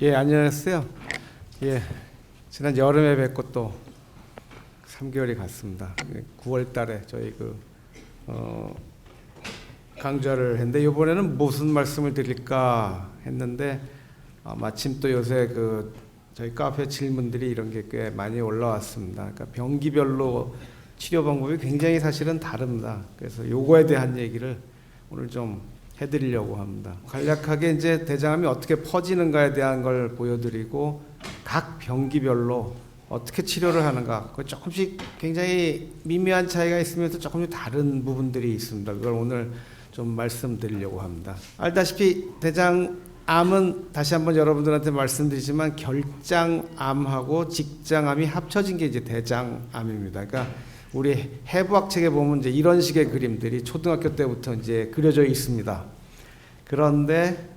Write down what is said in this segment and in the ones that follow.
예, 안녕하세요. 예, 지난 여름에 뵙고 또 3개월이 갔습니다. 9월 달에 저희 강좌를 했는데 이번에는 무슨 말씀을 드릴까 했는데 마침 또 요새 저희 카페 질문들이 이런 게 꽤 많이 올라왔습니다. 그러니까 병기별로 치료 방법이 굉장히 사실은 다릅니다. 그래서 요거에 대한 얘기를 오늘 좀 해드리려고 합니다. 간략하게 이제 대장암이 어떻게 퍼지는가에 대한 걸 보여드리고 각 병기별로 어떻게 치료를 하는가, 조금씩 굉장히 미미한 차이가 있으면서 조금씩 다른 부분들이 있습니다. 그걸 오늘 좀 말씀드리려고 합니다. 알다시피 대장암은 다시 한번 여러분들한테 말씀드리지만 결장암하고 직장암이 합쳐진 게 이제 대장암입니다. 그러니까 우리 해부학 책에 보면 이제 이런 식의 그림들이 초등학교 때부터 이제 그려져 있습니다. 그런데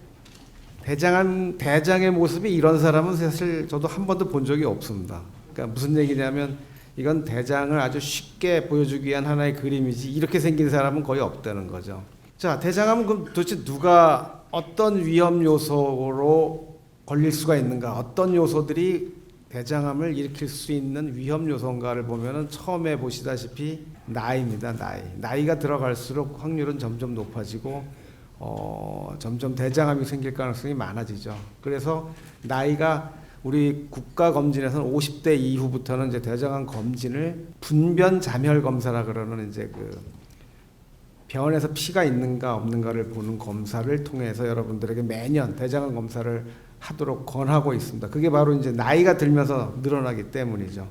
대장의 모습이 이런 사람은 사실 저도 한 번도 본 적이 없습니다. 그러니까 무슨 얘기냐면 이건 대장을 아주 쉽게 보여주기 위한 하나의 그림이지 이렇게 생긴 사람은 거의 없다는 거죠. 자, 대장암은 그럼 도대체 누가 어떤 위험 요소로 걸릴 수가 있는가? 어떤 요소들이 대장암을 일으킬 수 있는 위험 요소인가를 보면은 처음에 보시다시피 나이입니다. 나이가 들어갈수록 확률은 점점 높아지고 점점 대장암이 생길 가능성이 많아지죠. 그래서 나이가 우리 국가 검진에서는 50대 이후부터는 이제 대장암 검진을 분변 잠혈 검사라 그러는 이제 병원에서 피가 있는가 없는가를 보는 검사를 통해서 여러분들에게 매년 대장암 검사를 하도록 권하고 있습니다. 그게 바로 이제 나이가 들면서 늘어나기 때문이죠.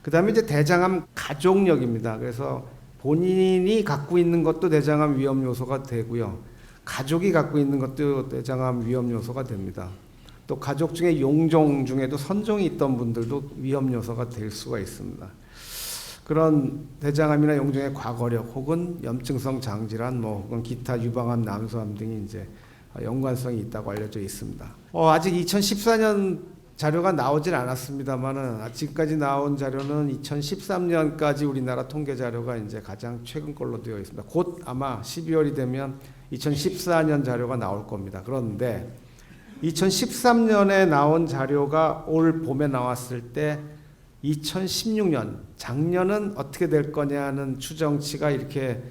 그 다음에 이제 대장암 가족력입니다. 그래서 본인이 갖고 있는 것도 대장암 위험 요소가 되고요. 가족이 갖고 있는 것도 대장암 위험 요소가 됩니다. 또 가족 중에 용종 중에도 선종이 있던 분들도 위험 요소가 될 수가 있습니다. 그런 대장암이나 용종의 과거력 혹은 염증성 장질환 혹은 기타 유방암, 남소암 등이 이제 연관성이 있다고 알려져 있습니다. 아직 2014년 자료가 나오진 않았습니다만은 지금까지 나온 자료는 2013년까지 우리나라 통계 자료가 이제 가장 최근 걸로 되어 있습니다. 곧 아마 12월이 되면 2014년 자료가 나올 겁니다. 그런데 2013년에 나온 자료가 올 봄에 나왔을 때 2016년 작년은 어떻게 될 거냐는 추정치가 이렇게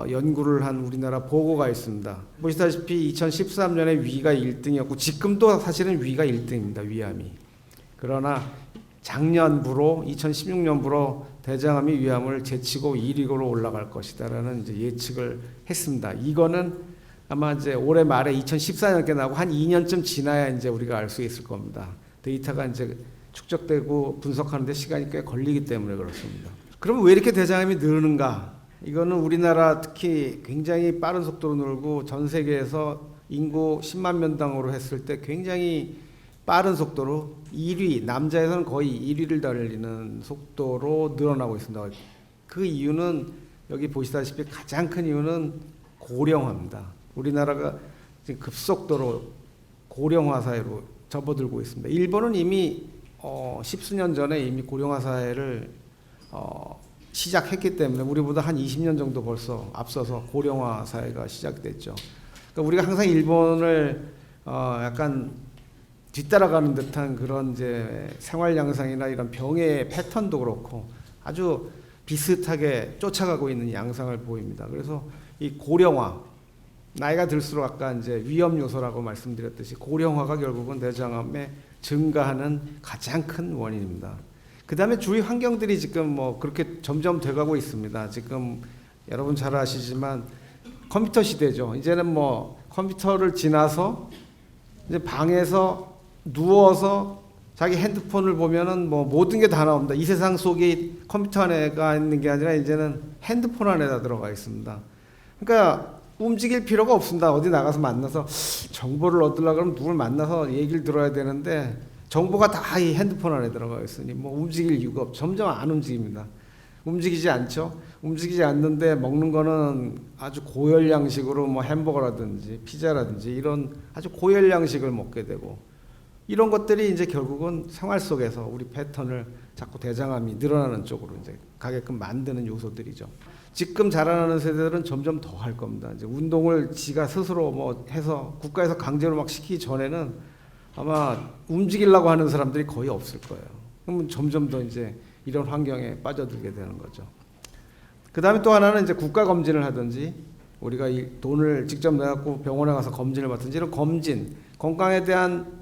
연구를 한 우리나라 보고가 있습니다. 보시다시피 2013년에 위가 1등이었고 지금도 사실은 위가 1등입니다. 위암이. 그러나 작년부로 2016년부로 대장암이 위암을 제치고 1위로 올라갈 것이다라는 이제 예측을 했습니다. 이거는 아마 이제 올해 말에 2014년께 나오고 한 2년쯤 지나야 이제 우리가 알 수 있을 겁니다. 데이터가 이제 축적되고 분석하는데 시간이 꽤 걸리기 때문에 그렇습니다. 그럼 왜 이렇게 대장암이 느는가? 이거는 우리나라 특히 굉장히 빠른 속도로 늘고 전 세계에서 인구 10만 명당으로 했을 때 굉장히 빠른 속도로 1위, 남자에서는 거의 1위를 달리는 속도로 늘어나고 있습니다. 그 이유는 여기 보시다시피 가장 큰 이유는 고령화입니다. 우리나라가 지금 급속도로 고령화 사회로 접어들고 있습니다. 일본은 이미 십수년 전에 이미 고령화 사회를 시작했기 때문에 우리보다 한 20년 정도 벌써 앞서서 고령화 사회가 시작됐죠. 그러니까 우리가 항상 일본을 약간 뒤따라가는 듯한 그런 이제 생활 양상이나 이런 병의 패턴도 그렇고 아주 비슷하게 쫓아가고 있는 양상을 보입니다. 그래서 이 고령화, 나이가 들수록 아까 이제 위험 요소라고 말씀드렸듯이 고령화가 결국은 대장암의 증가하는 가장 큰 원인입니다. 그 다음에 주위 환경들이 지금 그렇게 점점 돼가고 있습니다. 지금 여러분 잘 아시지만 컴퓨터 시대죠. 이제는 컴퓨터를 지나서 이제 방에서 누워서 자기 핸드폰을 보면은 모든 게 다 나옵니다. 이 세상 속에 컴퓨터 안에가 있는 게 아니라 이제는 핸드폰 안에다 들어가 있습니다. 그러니까 움직일 필요가 없습니다. 어디 나가서 만나서 정보를 얻으려고 그러면 누굴 만나서 얘기를 들어야 되는데 정보가 다 이 핸드폰 안에 들어가 있으니 움직일 이유가 없죠. 점점 안 움직입니다. 움직이지 않죠. 움직이지 않는데 먹는 거는 아주 고열량식으로 햄버거라든지 피자라든지 이런 아주 고열량식을 먹게 되고 이런 것들이 이제 결국은 생활 속에서 우리 패턴을 자꾸 대장암이 늘어나는 쪽으로 이제 가게끔 만드는 요소들이죠. 지금 자라나는 세대들은 점점 더 할 겁니다. 이제 운동을 지가 스스로 해서 국가에서 강제로 막 시키기 전에는 아마 움직이려고 하는 사람들이 거의 없을 거예요. 그러면 점점 더 이제 이런 환경에 빠져들게 되는 거죠. 그 다음에 또 하나는 이제 국가 검진을 하든지 우리가 이 돈을 직접 내갖고 병원에 가서 검진을 받든지 이런 검진, 건강에 대한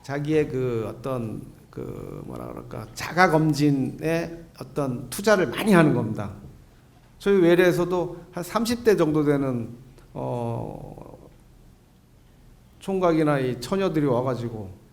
자기의 그 어떤 그 뭐라 그럴까 자가 검진에 어떤 투자를 많이 하는 겁니다. 저희 외래에서도 한 30대 정도 되는 총각이나 이 처녀들이 와가지고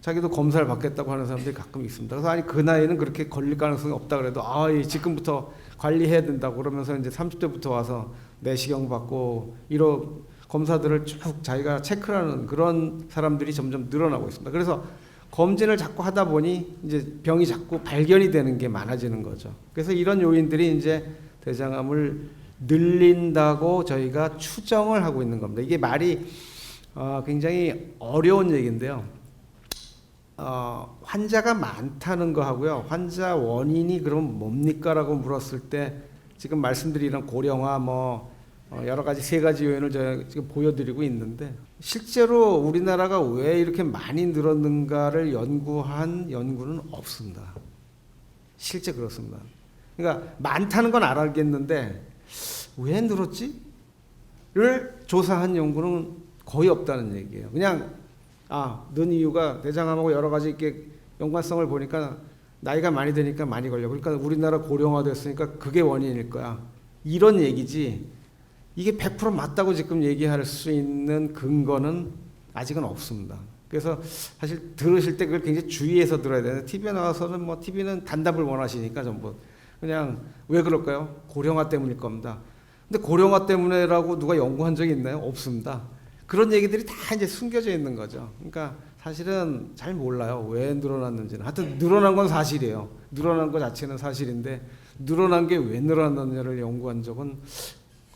자기도 검사를 받겠다고 하는 사람들이 가끔 있습니다. 그래서 아니 그 나이는 그렇게 걸릴 가능성이 없다 그래도 지금부터 관리해야 된다고 그러면서 이제 30대부터 와서 내시경 받고 이런 검사들을 쭉 자기가 체크하는 그런 사람들이 점점 늘어나고 있습니다. 그래서 검진을 자꾸 하다 보니 이제 병이 자꾸 발견이 되는 게 많아지는 거죠. 그래서 이런 요인들이 이제 대장암을 늘린다고 저희가 추정을 하고 있는 겁니다. 이게 말이 굉장히 어려운 얘기인데요. 환자가 많다는 거 하고요. 환자 원인이 그럼 뭡니까? 라고 물었을 때 지금 말씀드린 고령화 여러 가지 세 가지 요인을 제가 지금 보여드리고 있는데 실제로 우리나라가 왜 이렇게 많이 늘었는가를 연구한 연구는 없습니다. 실제 그렇습니다. 그러니까 많다는 건 알겠는데 왜 늘었지?를 조사한 연구는 거의 없다는 얘기예요. 그냥 는 이유가 대장암하고 여러 가지 이렇게 연관성을 보니까 나이가 많이 드니까 많이 걸려. 그러니까 우리나라 고령화됐으니까 그게 원인일 거야. 이런 얘기지. 이게 100% 맞다고 지금 얘기할 수 있는 근거는 아직은 없습니다. 그래서 사실 들으실 때 그걸 굉장히 주의해서 들어야 되는데 TV에 나와서는 TV는 단답을 원하시니까 전부 그냥 왜 그럴까요? 고령화 때문일 겁니다. 근데 고령화 때문에라고 누가 연구한 적이 있나요? 없습니다. 그런 얘기들이 다 이제 숨겨져 있는 거죠. 그러니까 사실은 잘 몰라요. 왜 늘어났는지는. 하여튼 늘어난 건 사실이에요. 늘어난 것 자체는 사실인데 늘어난 게 왜 늘어났느냐를 연구한 적은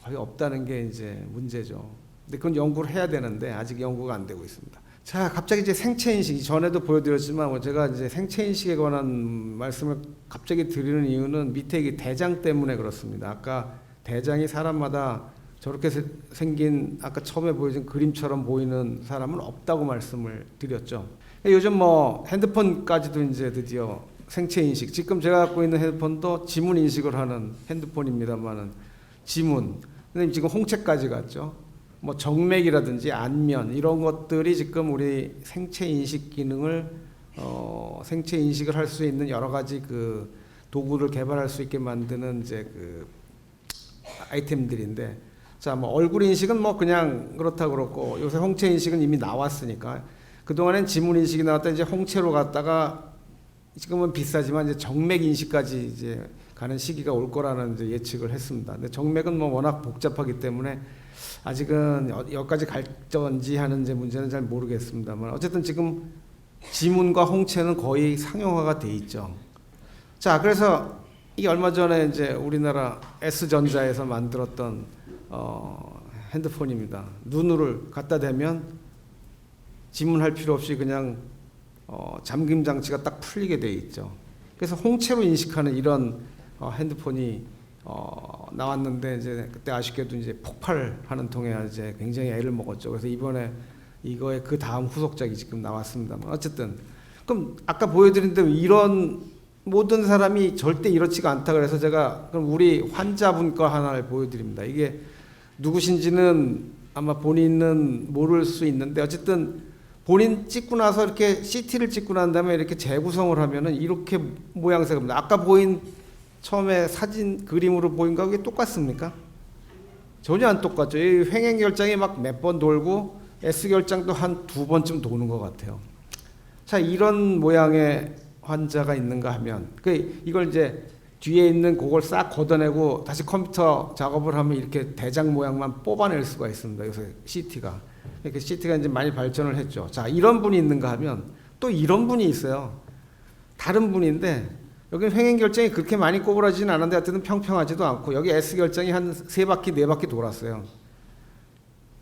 거의 없다는 게 이제 문제죠. 근데 그건 연구를 해야 되는데 아직 연구가 안 되고 있습니다. 자, 갑자기 이제 생체인식, 전에도 보여드렸지만 제가 이제 생체인식에 관한 말씀을 갑자기 드리는 이유는 밑에 이 대장 때문에 그렇습니다. 아까 대장이 사람마다 저렇게 생긴 아까 처음에 보여준 그림처럼 보이는 사람은 없다고 말씀을 드렸죠. 요즘 핸드폰까지도 이제 드디어 생체인식, 지금 제가 갖고 있는 핸드폰도 지문 인식을 하는 핸드폰입니다만은 지문, 근데 지금 홍채까지 갔죠. 정맥이라든지 안면 이런 것들이 지금 우리 생체 인식 기능을 생체 인식을 할 수 있는 여러 가지 그 도구를 개발할 수 있게 만드는 이제 그 아이템들인데, 자, 얼굴 인식은 그냥 그렇다 그렇고 요새 홍채 인식은 이미 나왔으니까 그동안엔 지문 인식이 나왔다 이제 홍채로 갔다가 지금은 비싸지만 이제 정맥 인식까지 이제 가는 시기가 올 거라는 이제 예측을 했습니다. 근데 정맥은 워낙 복잡하기 때문에 아직은 여기까지 갈지 하는 이제 문제는 잘 모르겠습니다만 어쨌든 지금 지문과 홍채는 거의 상용화가 돼 있죠. 자, 그래서 이게 얼마 전에 이제 우리나라 S전자에서 만들었던 핸드폰입니다. 눈을 갖다 대면 지문할 필요 없이 그냥 잠김 장치가 딱 풀리게 돼 있죠. 그래서 홍채로 인식하는 이런 핸드폰이 나왔는데 이제 그때 아쉽게도 이제 폭발하는 통에 이제 굉장히 애를 먹었죠. 그래서 이번에 이거의 그 다음 후속작이 지금 나왔습니다만 어쨌든 그럼 아까 보여드린 대로 이런 모든 사람이 절대 이렇지가 않다 그래서 제가 그럼 우리 환자분 거 하나를 보여드립니다. 이게 누구신지는 아마 본인은 모를 수 있는데 어쨌든 본인 찍고 나서 이렇게 CT를 찍고 난 다음에 이렇게 재구성을 하면은 이렇게 모양새가 옵니다. 아까 보인 처음에 사진 그림으로 보인 거하고 똑같습니까? 전혀 안 똑같죠. 이 횡행결장이 막 몇 번 돌고 S결장도 한 2번쯤 도는 것 같아요. 자, 이런 모양의 환자가 있는가 하면 이걸 이제 뒤에 있는 그걸 싹 걷어내고 다시 컴퓨터 작업을 하면 이렇게 대장 모양만 뽑아낼 수가 있습니다. 요새 CT가. 이렇게 CT가 이제 많이 발전을 했죠. 자, 이런 분이 있는가 하면 또 이런 분이 있어요. 다른 분인데 여기는 횡행결장이 그렇게 많이 꼬부라지진 않았는데 하여튼 평평하지도 않고 여기 S결장이 한 3바퀴, 4바퀴 돌았어요.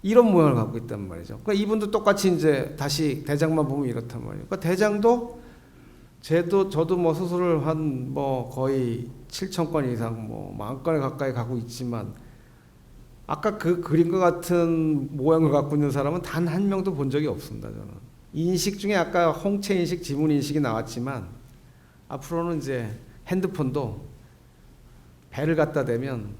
이런 모양을 갖고 있단 말이죠. 그러니까 이분도 똑같이 이제 다시 대장만 보면 이렇단 말이에요. 그러니까 대장도 저도 수술을 한 거의 7,000건 이상 10,000건에 가까이 가고 있지만 아까 그 그림과 같은 모양을 갖고 있는 사람은 단 한 명도 본 적이 없습니다. 저는. 인식 중에 아까 홍채 인식, 지문 인식이 나왔지만 앞으로는 이제 핸드폰도 배를 갖다 대면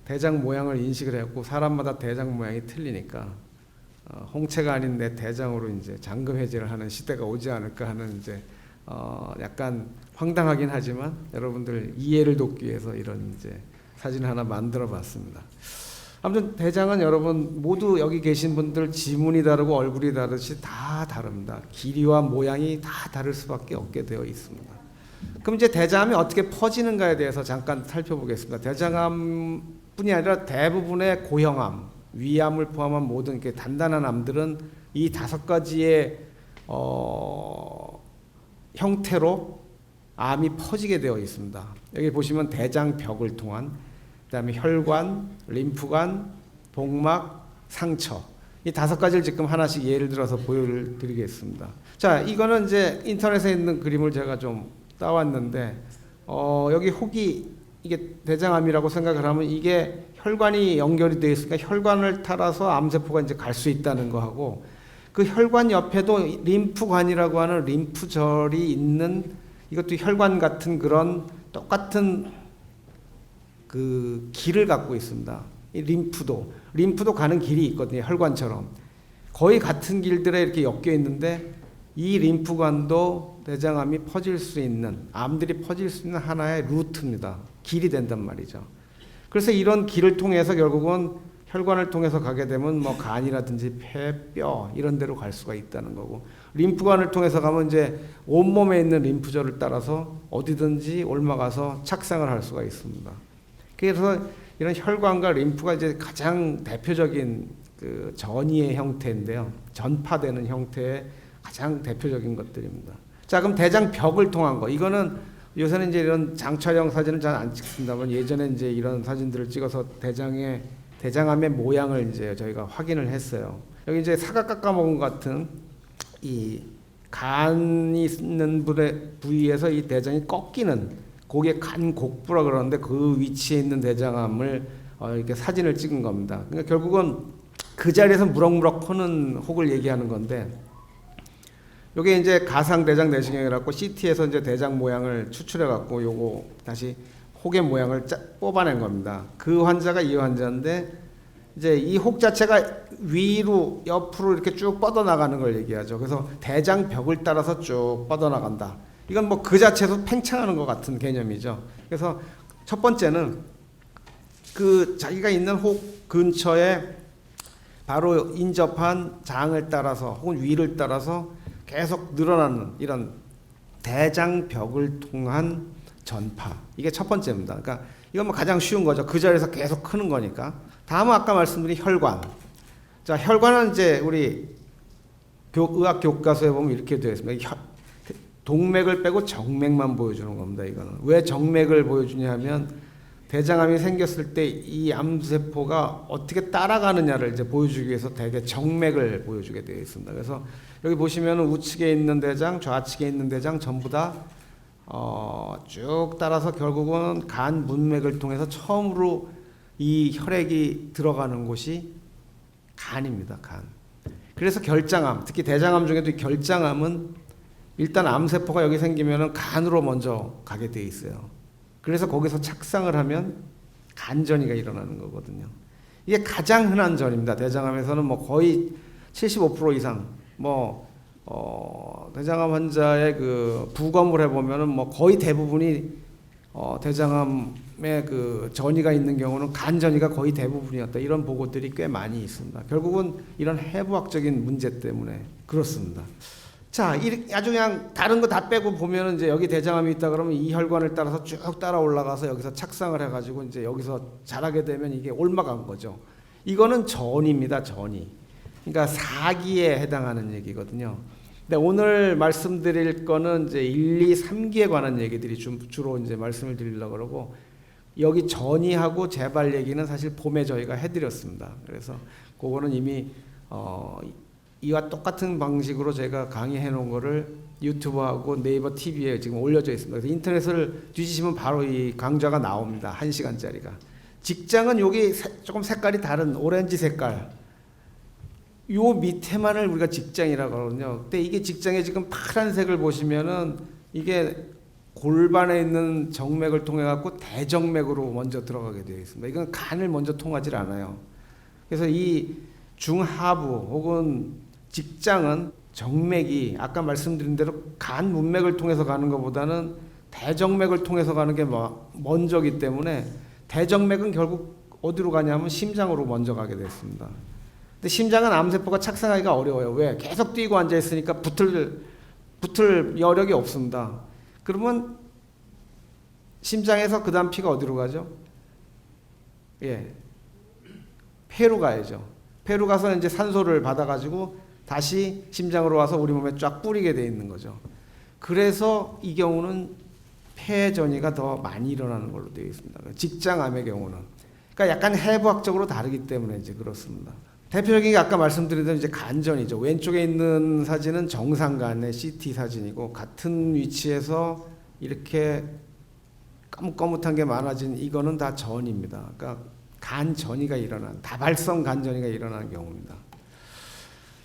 대장 모양을 인식을 했고 사람마다 대장 모양이 틀리니까 홍채가 아닌 내 대장으로 이제 잔금 해제를 하는 시대가 오지 않을까 하는 이제 약간 황당하긴 하지만 여러분들 이해를 돕기 위해서 이런 이제 사진을 하나 만들어 봤습니다. 아무튼 대장은 여러분 모두 여기 계신 분들 지문이 다르고 얼굴이 다르듯이 다 다릅니다. 길이와 모양이 다 다를 수밖에 없게 되어 있습니다. 그럼 이제 대장암이 어떻게 퍼지는가에 대해서 잠깐 살펴보겠습니다. 대장암뿐이 아니라 대부분의 고형암, 위암을 포함한 모든 이렇게 단단한 암들은 이 5가지의 형태로 암이 퍼지게 되어 있습니다. 여기 보시면 대장벽을 통한, 그다음에 혈관, 림프관, 복막, 상처, 이 5가지를 지금 하나씩 예를 들어서 보여드리겠습니다. 자, 이거는 이제 인터넷에 있는 그림을 제가 좀 따왔는데 여기 혹이 이게 대장암이라고 생각을 하면 이게 혈관이 연결이 되어 있으니까 혈관을 따라서 암세포가 이제 갈 수 있다는 거하고 그 혈관 옆에도 림프관이라고 하는 림프절이 있는 이것도 혈관 같은 그런 똑같은 그 길을 갖고 있습니다. 이 림프도 가는 길이 있거든요. 혈관처럼 거의 같은 길들에 이렇게 엮여 있는데 이 림프관도 대장암이 퍼질 수 있는, 암들이 퍼질 수 있는 하나의 루트입니다. 길이 된단 말이죠. 그래서 이런 길을 통해서 결국은 혈관을 통해서 가게 되면 뭐 간이라든지 폐, 뼈 이런 데로 갈 수가 있다는 거고, 림프관을 통해서 가면 이제 온몸에 있는 림프절을 따라서 어디든지 옮아가서 착상을 할 수가 있습니다. 그래서 이런 혈관과 림프가 이제 가장 대표적인 그 전이의 형태인데요. 전파되는 형태의 가장 대표적인 것들입니다. 자, 그럼 대장벽을 통한 거. 이거는 요새는 이제 이런 장촬영 사진을 잘 안 찍습니다만 예전에 이제 이런 사진들을 찍어서 대장암의 모양을 이제 저희가 확인을 했어요. 여기 이제 사각 깎아먹은 것 같은 이 간이 있는 부위에서 이 대장이 꺾이는 그게 간곡부라 그러는데 그 위치에 있는 대장암을 이렇게 사진을 찍은 겁니다. 그러니까 결국은 그 자리에서 무럭무럭 커는 혹을 얘기하는 건데, 요게 이제 가상 대장 내시경이라고 CT에서 이제 대장 모양을 추출해 갖고 요거 다시 혹의 모양을 뽑아낸 겁니다. 그 환자가 이 환자인데 이제 이 혹 자체가 위로 옆으로 이렇게 쭉 뻗어 나가는 걸 얘기하죠. 그래서 대장벽을 따라서 쭉 뻗어 나간다. 이건 뭐 그 자체도 팽창하는 것 같은 개념이죠. 그래서 첫 번째는 그 자기가 있는 혹 근처에 바로 인접한 장을 따라서 혹은 위를 따라서 계속 늘어나는 이런 대장벽을 통한 전파. 이게 첫 번째입니다. 그러니까 이건 뭐 가장 쉬운 거죠. 그 자리에서 계속 크는 거니까. 다음은 아까 말씀드린 혈관. 자, 혈관은 이제 우리 의학 교과서에 보면 이렇게 되어 있습니다. 동맥을 빼고 정맥만 보여주는 겁니다. 이거는 왜 정맥을 보여주냐 하면 대장암이 생겼을 때 이 암세포가 어떻게 따라가느냐를 이제 보여주기 위해서 대개 정맥을 보여주게 되어 있습니다. 그래서 여기 보시면 우측에 있는 대장, 좌측에 있는 대장 전부 다 쭉 따라서 결국은 간 문맥을 통해서 처음으로 이 혈액이 들어가는 곳이 간입니다. 간. 그래서 결장암, 특히 대장암 중에도 결장암은 일단 암세포가 여기 생기면은 간으로 먼저 가게 돼 있어요. 그래서 거기서 착상을 하면 간전이가 일어나는 거거든요. 이게 가장 흔한 전입니다. 대장암에서는 뭐 거의 75% 이상 대장암 환자의 그 부검을 해보면은 뭐 거의 대부분이 대장암의 그 전이가 있는 경우는 간전이가 거의 대부분이었다. 이런 보고들이 꽤 많이 있습니다. 결국은 이런 해부학적인 문제 때문에 그렇습니다. 자, 아주 그냥 다른 거 다 빼고 보면은 이제 여기 대장암이 있다 그러면 이 혈관을 따라서 쭉 따라 올라가서 여기서 착상을 해가지고 이제 여기서 자라게 되면 이게 옮아간 거죠. 이거는 전입니다, 전이. 그러니까 사기에 해당하는 얘기거든요. 근데 오늘 말씀드릴 거는 이제 1, 2, 3기에 관한 얘기들이 주로 이제 말씀을 드리려고 그러고, 여기 전이하고 재발 얘기는 사실 봄에 저희가 해드렸습니다. 그래서 그거는 이미 이와 똑같은 방식으로 제가 강의해 놓은 거를 유튜브하고 네이버 TV에 지금 올려져 있습니다. 그래서 인터넷을 뒤지시면 바로 이 강좌가 나옵니다. 1시간짜리가. 직장은 여기 조금 색깔이 다른 오렌지 색깔. 요 밑에만을 우리가 직장이라고 하거든요. 근데 이게 직장에 지금 파란색을 보시면은 이게 골반에 있는 정맥을 통해 갖고 대정맥으로 먼저 들어가게 되어 있습니다. 이건 간을 먼저 통하지 않아요. 그래서 이 중하부 혹은 직장은 정맥이 아까 말씀드린 대로 간 문맥을 통해서 가는 것보다는 대정맥을 통해서 가는 게 먼저기 때문에 대정맥은 결국 어디로 가냐면 심장으로 먼저 가게 됐습니다. 근데 심장은 암세포가 착상하기가 어려워요. 왜? 계속 뛰고 앉아 있으니까 붙을 여력이 없습니다. 그러면 심장에서 그 다음 피가 어디로 가죠? 예, 폐로 가야죠. 폐로 가서 이제 산소를 받아가지고 다시 심장으로 와서 우리 몸에 쫙 뿌리게 돼 있는 거죠. 그래서 이 경우는 폐 전이가 더 많이 일어나는 걸로 되어 있습니다. 직장암의 경우는. 그러니까 약간 해부학적으로 다르기 때문에 이제 그렇습니다. 대표적인 게 아까 말씀드리던 이제 간전이죠. 왼쪽에 있는 사진은 정상간의 CT 사진이고 같은 위치에서 이렇게 까뭇까뭇한 게 많아진 이거는 다 전입니다. 그러니까 간전이가 일어난 다발성 간전이가 일어나는 경우입니다.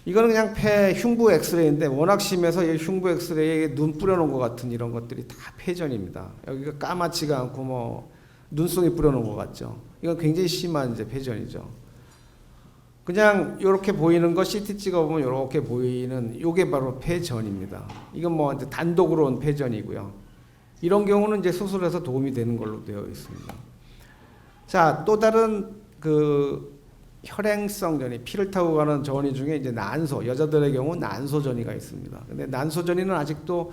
이거는 그냥 폐 흉부 엑스레이인데 워낙 심해서 이 흉부 엑스레이에 눈 뿌려놓은 것 같은 이런 것들이 다 폐전입니다. 여기가 까맣지가 않고 뭐 눈송이 뿌려놓은 것 같죠. 이건 굉장히 심한 이제 폐전이죠. 그냥 이렇게 보이는 거 CT 찍어보면 이렇게 보이는 이게 바로 폐전입니다. 이건 뭐 이제 단독으로 온 폐전이고요. 이런 경우는 이제 수술해서 도움이 되는 걸로 되어 있습니다. 자, 또 다른 그 혈행성 전이, 피를 타고 가는 전이 중에 이제 난소, 여자들의 경우 난소 전이가 있습니다. 근데 난소 전이는 아직도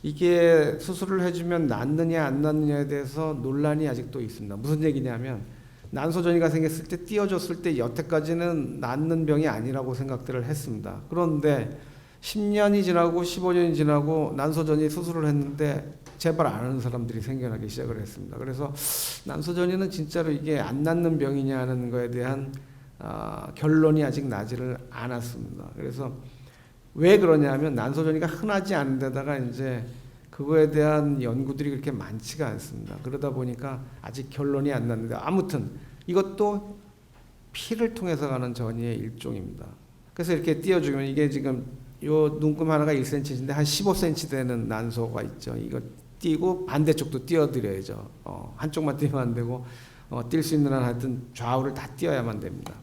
이게 수술을 해주면 낫느냐 안 낫느냐에 대해서 논란이 아직도 있습니다. 무슨 얘기냐면 난소 전이가 생겼을 때 띄워줬을 때 여태까지는 낫는 병이 아니라고 생각들을 했습니다. 그런데 10년이 지나고 15년이 지나고 난소전이 수술을 했는데 제발 안 하는 사람들이 생겨나기 시작을 했습니다. 그래서 난소전이는 진짜로 이게 안 낫는 병이냐 하는 거에 대한 결론이 아직 나지를 않았습니다. 그래서 왜 그러냐면 난소전이가 흔하지 않은 데다가 이제 그거에 대한 연구들이 그렇게 많지가 않습니다. 그러다 보니까 아직 결론이 안 났는데 아무튼 이것도 피를 통해서 가는 전이의 일종입니다. 그래서 이렇게 띄워주면 이게 지금 요 눈금 하나가 1cm인데 한 15cm 되는 난소가 있죠. 이거 띄고 반대쪽도 띄워드려야죠. 한쪽만 띄면 안 되고 뛸 수 있는 한 하여튼 좌우를 다 띄워야만 됩니다.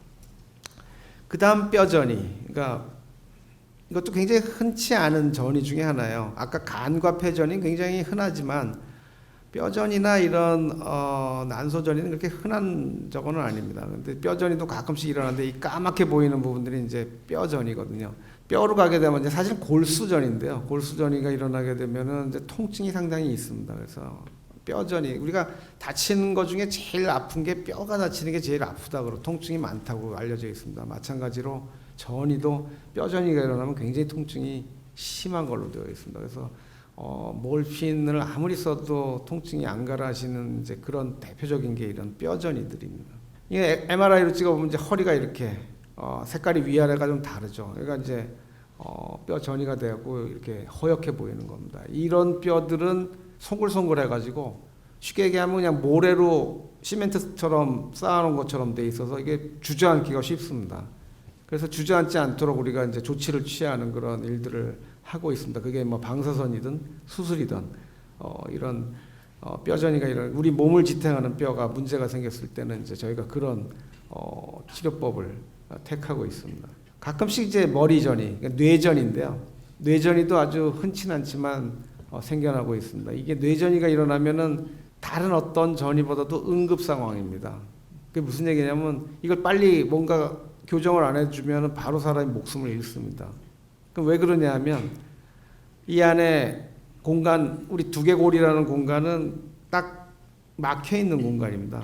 그 다음 뼈전이, 그러니까 이것도 굉장히 흔치 않은 전이 중에 하나예요. 아까 간과 폐전이 굉장히 흔하지만 뼈전이나 이런 난소전이는 그렇게 흔한 적은 아닙니다. 근데 뼈전이도 가끔씩 일어나는데 이 까맣게 보이는 부분들이 이제 뼈전이거든요. 뼈로 가게 되면 이제 사실 골수전인데요. 골수전이가 일어나게 되면은 이제 통증이 상당히 있습니다. 그래서 뼈전이, 우리가 다치는 것 중에 제일 아픈 게 뼈가 다치는 게 제일 아프다고 통증이 많다고 알려져 있습니다. 마찬가지로 전이도 뼈전이가 일어나면 굉장히 통증이 심한 걸로 되어 있습니다. 그래서 몰핀을 아무리 써도 통증이 안 가라 하시는 이제 그런 대표적인 게 이런 뼈전이들입니다. 이게 MRI로 찍어보면 이제 허리가 이렇게 색깔이 위아래가 좀 다르죠. 그러니까 이제 뼈 전이가 되고 이렇게 허옇게 보이는 겁니다. 이런 뼈들은 송글송글해가지고 쉽게 얘기하면 그냥 모래로 시멘트처럼 쌓아놓은 것처럼 돼 있어서 이게 주저앉기가 쉽습니다. 그래서 주저앉지 않도록 우리가 이제 조치를 취하는 그런 일들을 하고 있습니다. 그게 뭐 방사선이든 수술이든 이런 뼈전이가 이런 우리 몸을 지탱하는 뼈가 문제가 생겼을 때는 이제 저희가 그런 치료법을 택하고 있습니다. 가끔씩 이제 머리전이, 그러니까 뇌전인데요. 뇌전이도 아주 흔치 않지만 생겨나고 있습니다. 이게 뇌전이가 일어나면은 다른 어떤 전이보다도 응급 상황입니다. 그게 무슨 얘기냐면 이걸 빨리 뭔가 교정을 안 해주면 바로 사람이 목숨을 잃습니다. 그럼 왜 그러냐 하면 이 안에 공간, 우리 두개골이라는 공간은 딱 막혀 있는 공간입니다.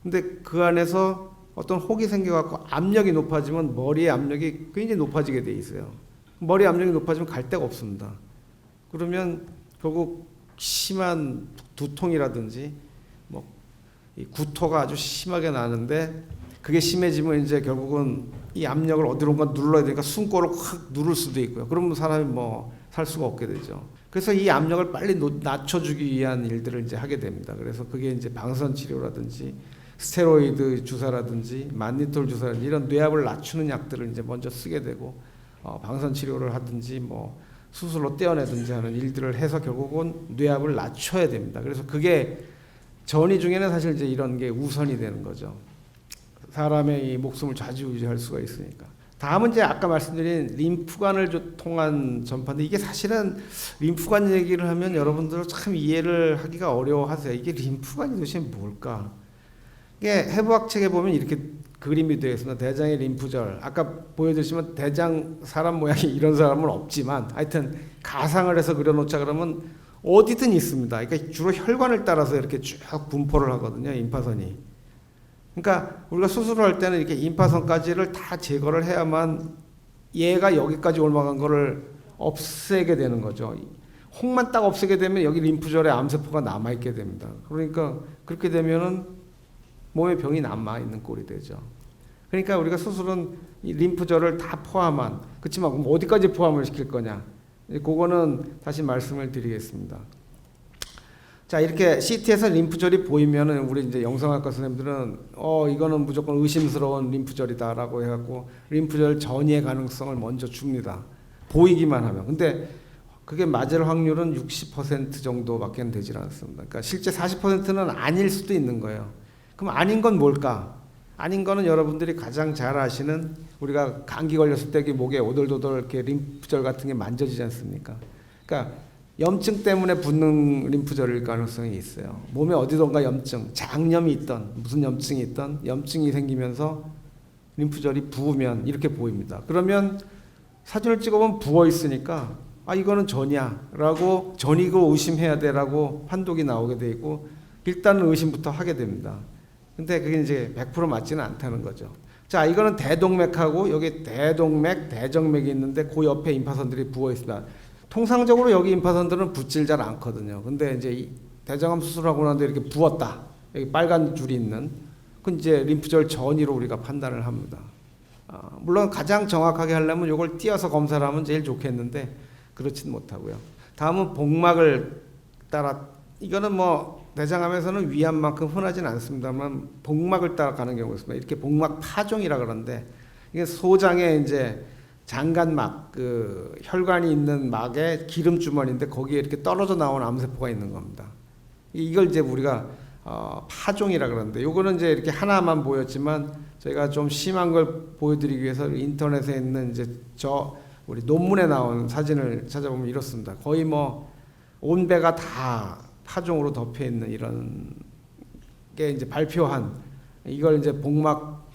근데 그 안에서 어떤 혹이 생겨갖고 압력이 높아지면 머리의 압력이 굉장히 높아지게 돼 있어요. 머리 압력이 높아지면 갈 데가 없습니다. 그러면 결국 심한 두통이라든지 뭐 이 구토가 아주 심하게 나는데 그게 심해지면 이제 결국은 이 압력을 어디론가 눌러야 되니까 숨골을 확 누를 수도 있고요. 그러면 사람이 뭐 살 수가 없게 되죠. 그래서 이 압력을 빨리 낮춰주기 위한 일들을 이제 하게 됩니다. 그래서 그게 이제 방사선 치료라든지 스테로이드 주사라든지 만니톨 주사라든지 이런 뇌압을 낮추는 약들을 이제 먼저 쓰게 되고 방사선 치료를 하든지 뭐 수술로 떼어내든지 하는 일들을 해서 결국은 뇌압을 낮춰야 됩니다. 그래서 그게 전이 중에는 사실 이제 이런 게 우선이 되는 거죠. 사람의 이 목숨을 좌지우지할 수가 있으니까. 다음은 이제 아까 말씀드린 림프관을 통한 전파인데 이게 사실은 림프관 얘기를 하면 여러분들 참 이해를 하기가 어려워하세요. 이게 림프관이 도대체 뭘까? 이게 해부학 책에 보면 이렇게 그림이 되어 있습니다. 대장의 림프절. 아까 보여주시면 대장 사람 모양이 이런 사람은 없지만 하여튼 가상을 해서 그려놓자 그러면 어디든 있습니다. 그러니까 주로 혈관을 따라서 이렇게 쭉 분포를 하거든요. 임파선이. 그러니까 우리가 수술을 할 때는 이렇게 임파선까지를 다 제거를 해야만 얘가 여기까지 올라간 거를 없애게 되는 거죠. 혹만 딱 없애게 되면 여기 림프절에 암세포가 남아있게 됩니다. 그러니까 그렇게 되면은 몸에 병이 남아있는 꼴이 되죠. 그러니까 우리가 수술은 이 림프절을 다 포함한, 그렇지만 어디까지 포함을 시킬 거냐. 그거는 다시 말씀을 드리겠습니다. 자, 이렇게 CT에서 림프절이 보이면은 우리 이제 영상학과 선생님들은 이거는 무조건 의심스러운 림프절이다라고 해갖고 림프절 전이의 가능성을 먼저 줍니다. 보이기만 하면. 근데 그게 맞을 확률은 60% 정도밖에 되질 않습니다. 그러니까 실제 40%는 아닐 수도 있는 거예요. 그럼 아닌 건 뭘까? 아닌 거는 여러분들이 가장 잘 아시는 우리가 감기 걸렸을 때 목에 오돌도돌 이렇게 림프절 같은 게 만져지지 않습니까? 그러니까 염증 때문에 붓는 림프절일 가능성이 있어요. 몸에 어디선가 염증, 장염이 있던 무슨 염증이 있던 염증이 생기면서 림프절이 부으면 이렇게 보입니다. 그러면 사진을 찍어보면 부어 있으니까 이거는 전이야라고 전이고 의심해야 돼라고 판독이 나오게 돼 있고 일단은 의심부터 하게 됩니다. 근데 그게 이제 100% 맞지는 않다는 거죠. 자, 이거는 대동맥하고 여기 대동맥, 대정맥이 있는데 그 옆에 임파선들이 부어 있습니다. 통상적으로 여기 임파선들은 붓질 잘 않거든요. 근데 이제 이 대장암 수술하고 나서 이렇게 부었다. 여기 빨간 줄이 있는. 그건 이제 림프절 전이로 우리가 판단을 합니다. 물론 가장 정확하게 하려면 이걸 띄어서 검사를 하면 제일 좋겠는데 그렇진 못하고요. 다음은 복막을 따라, 이거는 뭐 대장암에서는 위암만큼 흔하진 않습니다만 복막을 따라 가는 경우가 있습니다. 이렇게 복막 파종이라 그러는데 이게 소장에 이제 장간막, 그 혈관이 있는 막에 기름 주머니인데 거기에 이렇게 떨어져 나온 암세포가 있는 겁니다. 이걸 이제 우리가 파종이라 그러는데 요거는 이제 이렇게 하나만 보였지만 저희가 좀 심한 걸 보여드리기 위해서 인터넷에 있는 이제 우리 논문에 나온 사진을 찾아보면 이렇습니다. 거의 뭐 온 배가 다 파종으로 덮여 있는 이런 게 이제 발표한, 이걸 이제 복막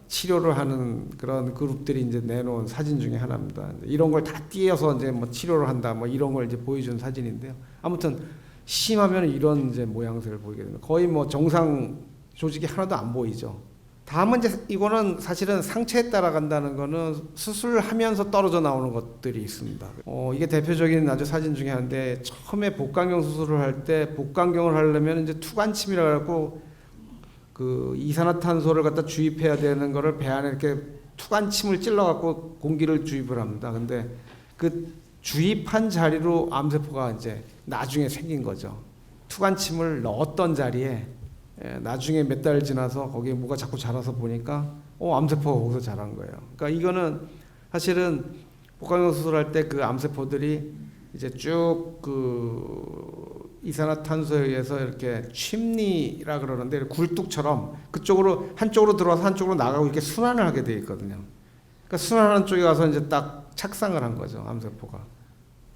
치료를 하는 그런 그룹들이 이제 내놓은 사진 중에 하나입니다. 이런 걸 다 띄어서 이제 뭐 치료를 한다, 뭐 이런 걸 이제 보여준 사진인데요. 아무튼 심하면 이런 이제 모양새를 보이게 됩니다. 거의 뭐 정상 조직이 하나도 안 보이죠. 다음은 이제 이거는 사실은 상체에 따라간다는 거는 수술하면서 떨어져 나오는 것들이 있습니다. 이게 대표적인 아주 사진 중에 하나인데, 처음에 복강경 수술을 할 때 복강경을 하려면 이제 투관침이라 갖고 그 이산화탄소를 갖다 주입해야 되는 거를 배 안에 이렇게 투관침을 찔러 갖고 공기를 주입을 합니다. 근데 그 주입한 자리로 암세포가 이제 나중에 생긴 거죠. 투관침을 넣었던 자리에 나중에 몇 달 지나서 거기에 뭐가 자꾸 자라서 보니까 암세포가 거기서 자란 거예요. 그러니까 이거는 사실은 복강경 수술할 때 그 암세포들이 이제 쭉 그 이산화탄소에 의해서 이렇게 침리라 그러는데 굴뚝처럼 그쪽으로 한쪽으로 들어와서 한쪽으로 나가고 이렇게 순환을 하게 돼 있거든요. 그러니까 순환하는 쪽에 가서 이제 딱 착상을 한 거죠, 암세포가.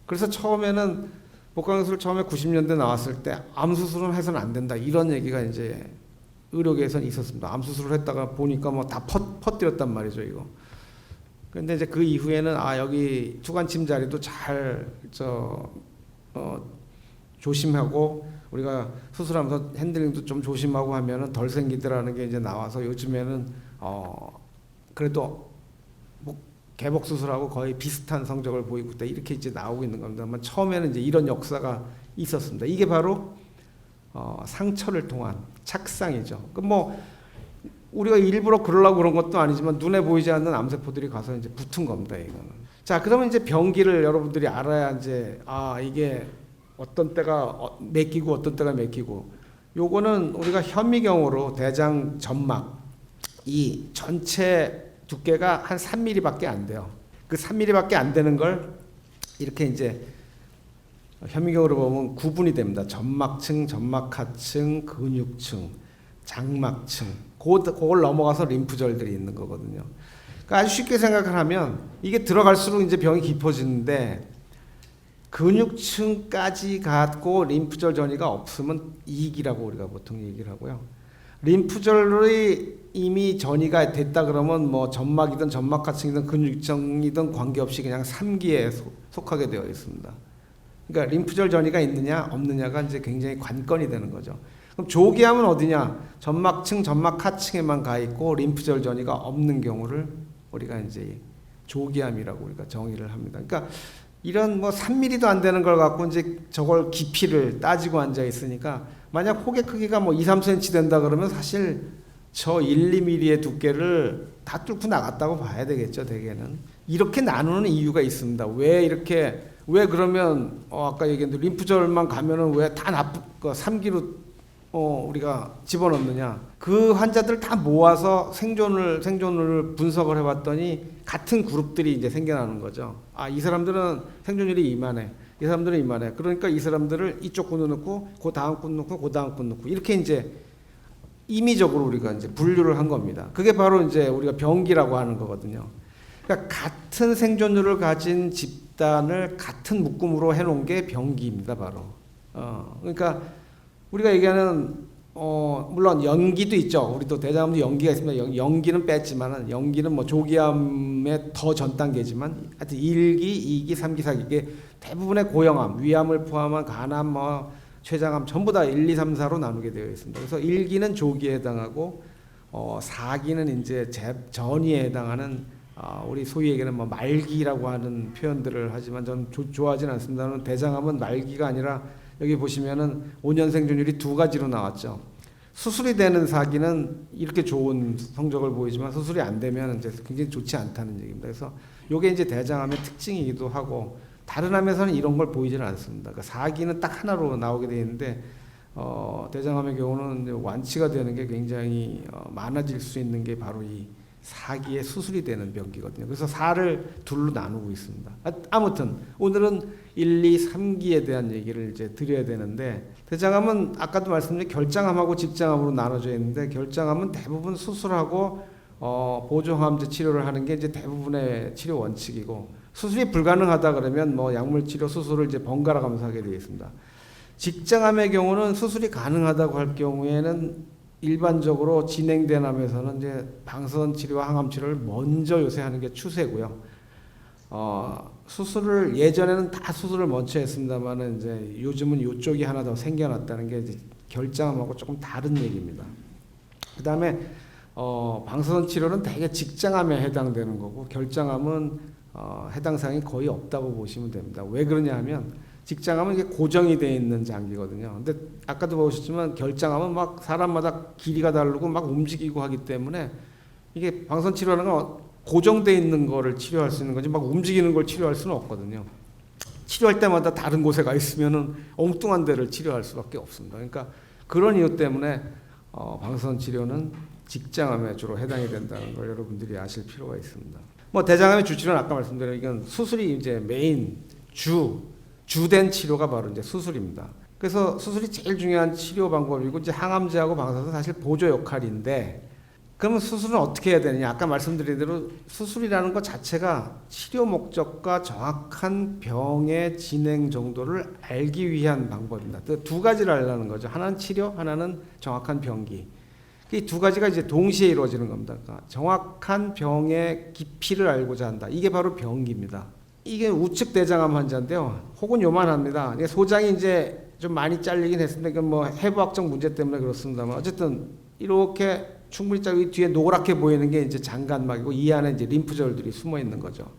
그래서 처음에는 복강경수술 처음에 90년대 나왔을 때 암 수술은 해서는 안 된다 이런 얘기가 이제 의료계에서는 있었습니다. 암 수술을 했다가 보니까 뭐 다 퍼뜨렸단 말이죠, 이거. 그런데 이제 그 이후에는 여기 투관침 자리도 잘 조심하고 우리가 수술하면서 핸들링도 좀 조심하고 하면은 덜 생기더라는 게 이제 나와서 요즘에는 그래도 뭐 개복 수술하고 거의 비슷한 성적을 보이고 있다 이렇게 이제 나오고 있는 겁니다만, 처음에는 이제 이런 역사가 있었습니다. 이게 바로 상처를 통한 착상이죠. 그 뭐 우리가 일부러 그러려고 그런 것도 아니지만 눈에 보이지 않는 암세포들이 가서 이제 붙은 겁니다, 이거는. 자, 그러면 이제 병기를 여러분들이 알아야 이제 이게 어떤 때가 맥히고 어떤 때가 맥히고, 요거는 우리가 현미경으로 대장 점막 이 전체 두께가 한 3mm밖에 안 돼요. 그 3mm밖에 안 되는 걸 이렇게 이제 현미경으로 보면 구분이 됩니다. 점막층, 점막하층, 근육층, 장막층. 그걸 넘어가서 림프절들이 있는 거거든요. 그러니까 아주 쉽게 생각을 하면 이게 들어갈수록 이제 병이 깊어지는데 근육층까지 갖고 림프절 전이가 없으면 이익이라고 우리가 보통 얘기를 하고요. 림프절이 이미 전이가 됐다 그러면 뭐 점막이든 점막하층이든 근육층이든 관계없이 그냥 3기에 속하게 되어 있습니다. 그러니까 림프절 전이가 있느냐 없느냐가 이제 굉장히 관건이 되는 거죠. 그럼 조기암은 어디냐? 점막층, 점막하층에만 가 있고 림프절 전이가 없는 경우를 우리가 이제 조기암이라고 우리가 정의를 합니다. 그러니까 이런 뭐 3mm도 안 되는 걸 갖고 이제 저걸 깊이를 따지고 앉아 있으니까 만약 혹의 크기가 뭐 2, 3cm 된다 그러면 사실 저 1, 2mm의 두께를 다 뚫고 나갔다고 봐야 되겠죠, 대개는. 이렇게 나누는 이유가 있습니다. 왜 그러면 아까 얘기했는데 림프절만 가면은 왜 다 3기로 우리가 집어넣느냐? 그 환자들 다 모아서 생존을 분석을 해봤더니 같은 그룹들이 이제 생겨나는 거죠. 이 사람들은 생존율이 이만해. 이 사람들은 이만해. 그러니까 이 사람들을 이쪽 군으로 넣고, 그 다음 군 넣고, 그 다음 군 넣고 이렇게 이제 임의적으로 우리가 이제 분류를 한 겁니다. 그게 바로 이제 우리가 병기라고 하는 거거든요. 그러니까 같은 생존율을 가진 집단을 같은 묶음으로 해놓은 게 병기입니다, 바로. 그러니까 우리가 얘기하는 물론 연기도 있죠. 우리도 대장암도 연기가 있습니다. 연기는 뺐지만은 연기는 뭐 조기암의 더 전 단계지만 하여튼 1기, 2기, 3기, 4기 이게 대부분의 고형암, 위암을 포함한 간암, 뭐 췌장암 전부 다 1, 2, 3, 4로 나누게 되어 있습니다. 그래서 1기는 조기에 해당하고 4기는 이제 전이에 해당하는 우리 소위 얘기하는 뭐 말기라고 하는 표현들을 하지만 저는 좋아하지는 않습니다. 대장암은 말기가 아니라 여기 보시면은 5년 생존율이 2가지로 나왔죠. 수술이 되는 4기는 이렇게 좋은 성적을 보이지만 수술이 안 되면 이제 굉장히 좋지 않다는 얘기입니다. 그래서 이게 이제 대장암의 특징이기도 하고 다른 암에서는 이런 걸 보이지는 않습니다. 그러니까 4기는 딱 하나로 나오게 되어 있는데 대장암의 경우는 완치가 되는 게 굉장히 많아질 수 있는 게 바로 이 4기에 수술이 되는 병기거든요. 그래서 4를 둘로 나누고 있습니다. 아무튼 오늘은 1, 2, 3기에 대한 얘기를 이제 드려야 되는데 대장암은 아까도 말씀드린 결장암하고 직장암으로 나눠져 있는데 결장암은 대부분 수술하고 보조항암제 치료를 하는 게 이제 대부분의 치료 원칙이고 수술이 불가능하다 그러면 뭐 약물 치료 수술을 이제 번갈아 가면서 하게 되어 있습니다. 직장암의 경우는 수술이 가능하다고 할 경우에는 일반적으로 진행된 암에서는 이제 방사선 치료와 항암 치료를 먼저 요새 하는 게 추세고요. 수술을 예전에는 다 수술을 먼저 했습니다만은 이제 요즘은 이쪽이 하나 더 생겨났다는 게 이제 결장암하고 조금 다른 얘기입니다. 그다음에 방사선 치료는 대개 직장암에 해당되는 거고 결장암은 해당 사항이 거의 없다고 보시면 됩니다. 왜 그러냐 하면 직장암은 이게 고정이 되어 있는 장기거든요. 근데 아까도 보셨지만 결장암은 막 사람마다 길이가 다르고 막 움직이고 하기 때문에 이게 방사선 치료라는 건 고정되어 있는 거를 치료할 수 있는 거지 막 움직이는 걸 치료할 수는 없거든요. 치료할 때마다 다른 곳에 가 있으면은 엉뚱한 데를 치료할 수밖에 없습니다. 그러니까 그런 이유 때문에 방사선 치료는 직장암에 주로 해당이 된다는 걸 여러분들이 아실 필요가 있습니다. 뭐 대장암의 주치료는 아까 말씀드린 이건 수술이 이제 메인 주된 치료가 바로 이제 수술입니다. 그래서 수술이 제일 중요한 치료 방법이고 이제 항암제하고 방사선은 사실 보조 역할인데 그러면 수술은 어떻게 해야 되느냐? 아까 말씀드린 대로 수술이라는 것 자체가 치료 목적과 정확한 병의 진행 정도를 알기 위한 방법입니다. 두 가지를 알라는 거죠. 하나는 치료, 하나는 정확한 병기. 이 두 가지가 이제 동시에 이루어지는 겁니다. 그러니까 정확한 병의 깊이를 알고자 한다. 이게 바로 병기입니다. 이게 우측 대장암 환자인데요. 혹은 요만합니다. 소장이 이제 좀 많이 잘리긴 했습니다. 이건 뭐 해부학적 문제 때문에 그렇습니다만 어쨌든 이렇게 충분히 잘리고 뒤에 노랗게 보이는 게 이제 장간막이고 이 안에 이제 림프절들이 숨어 있는 거죠.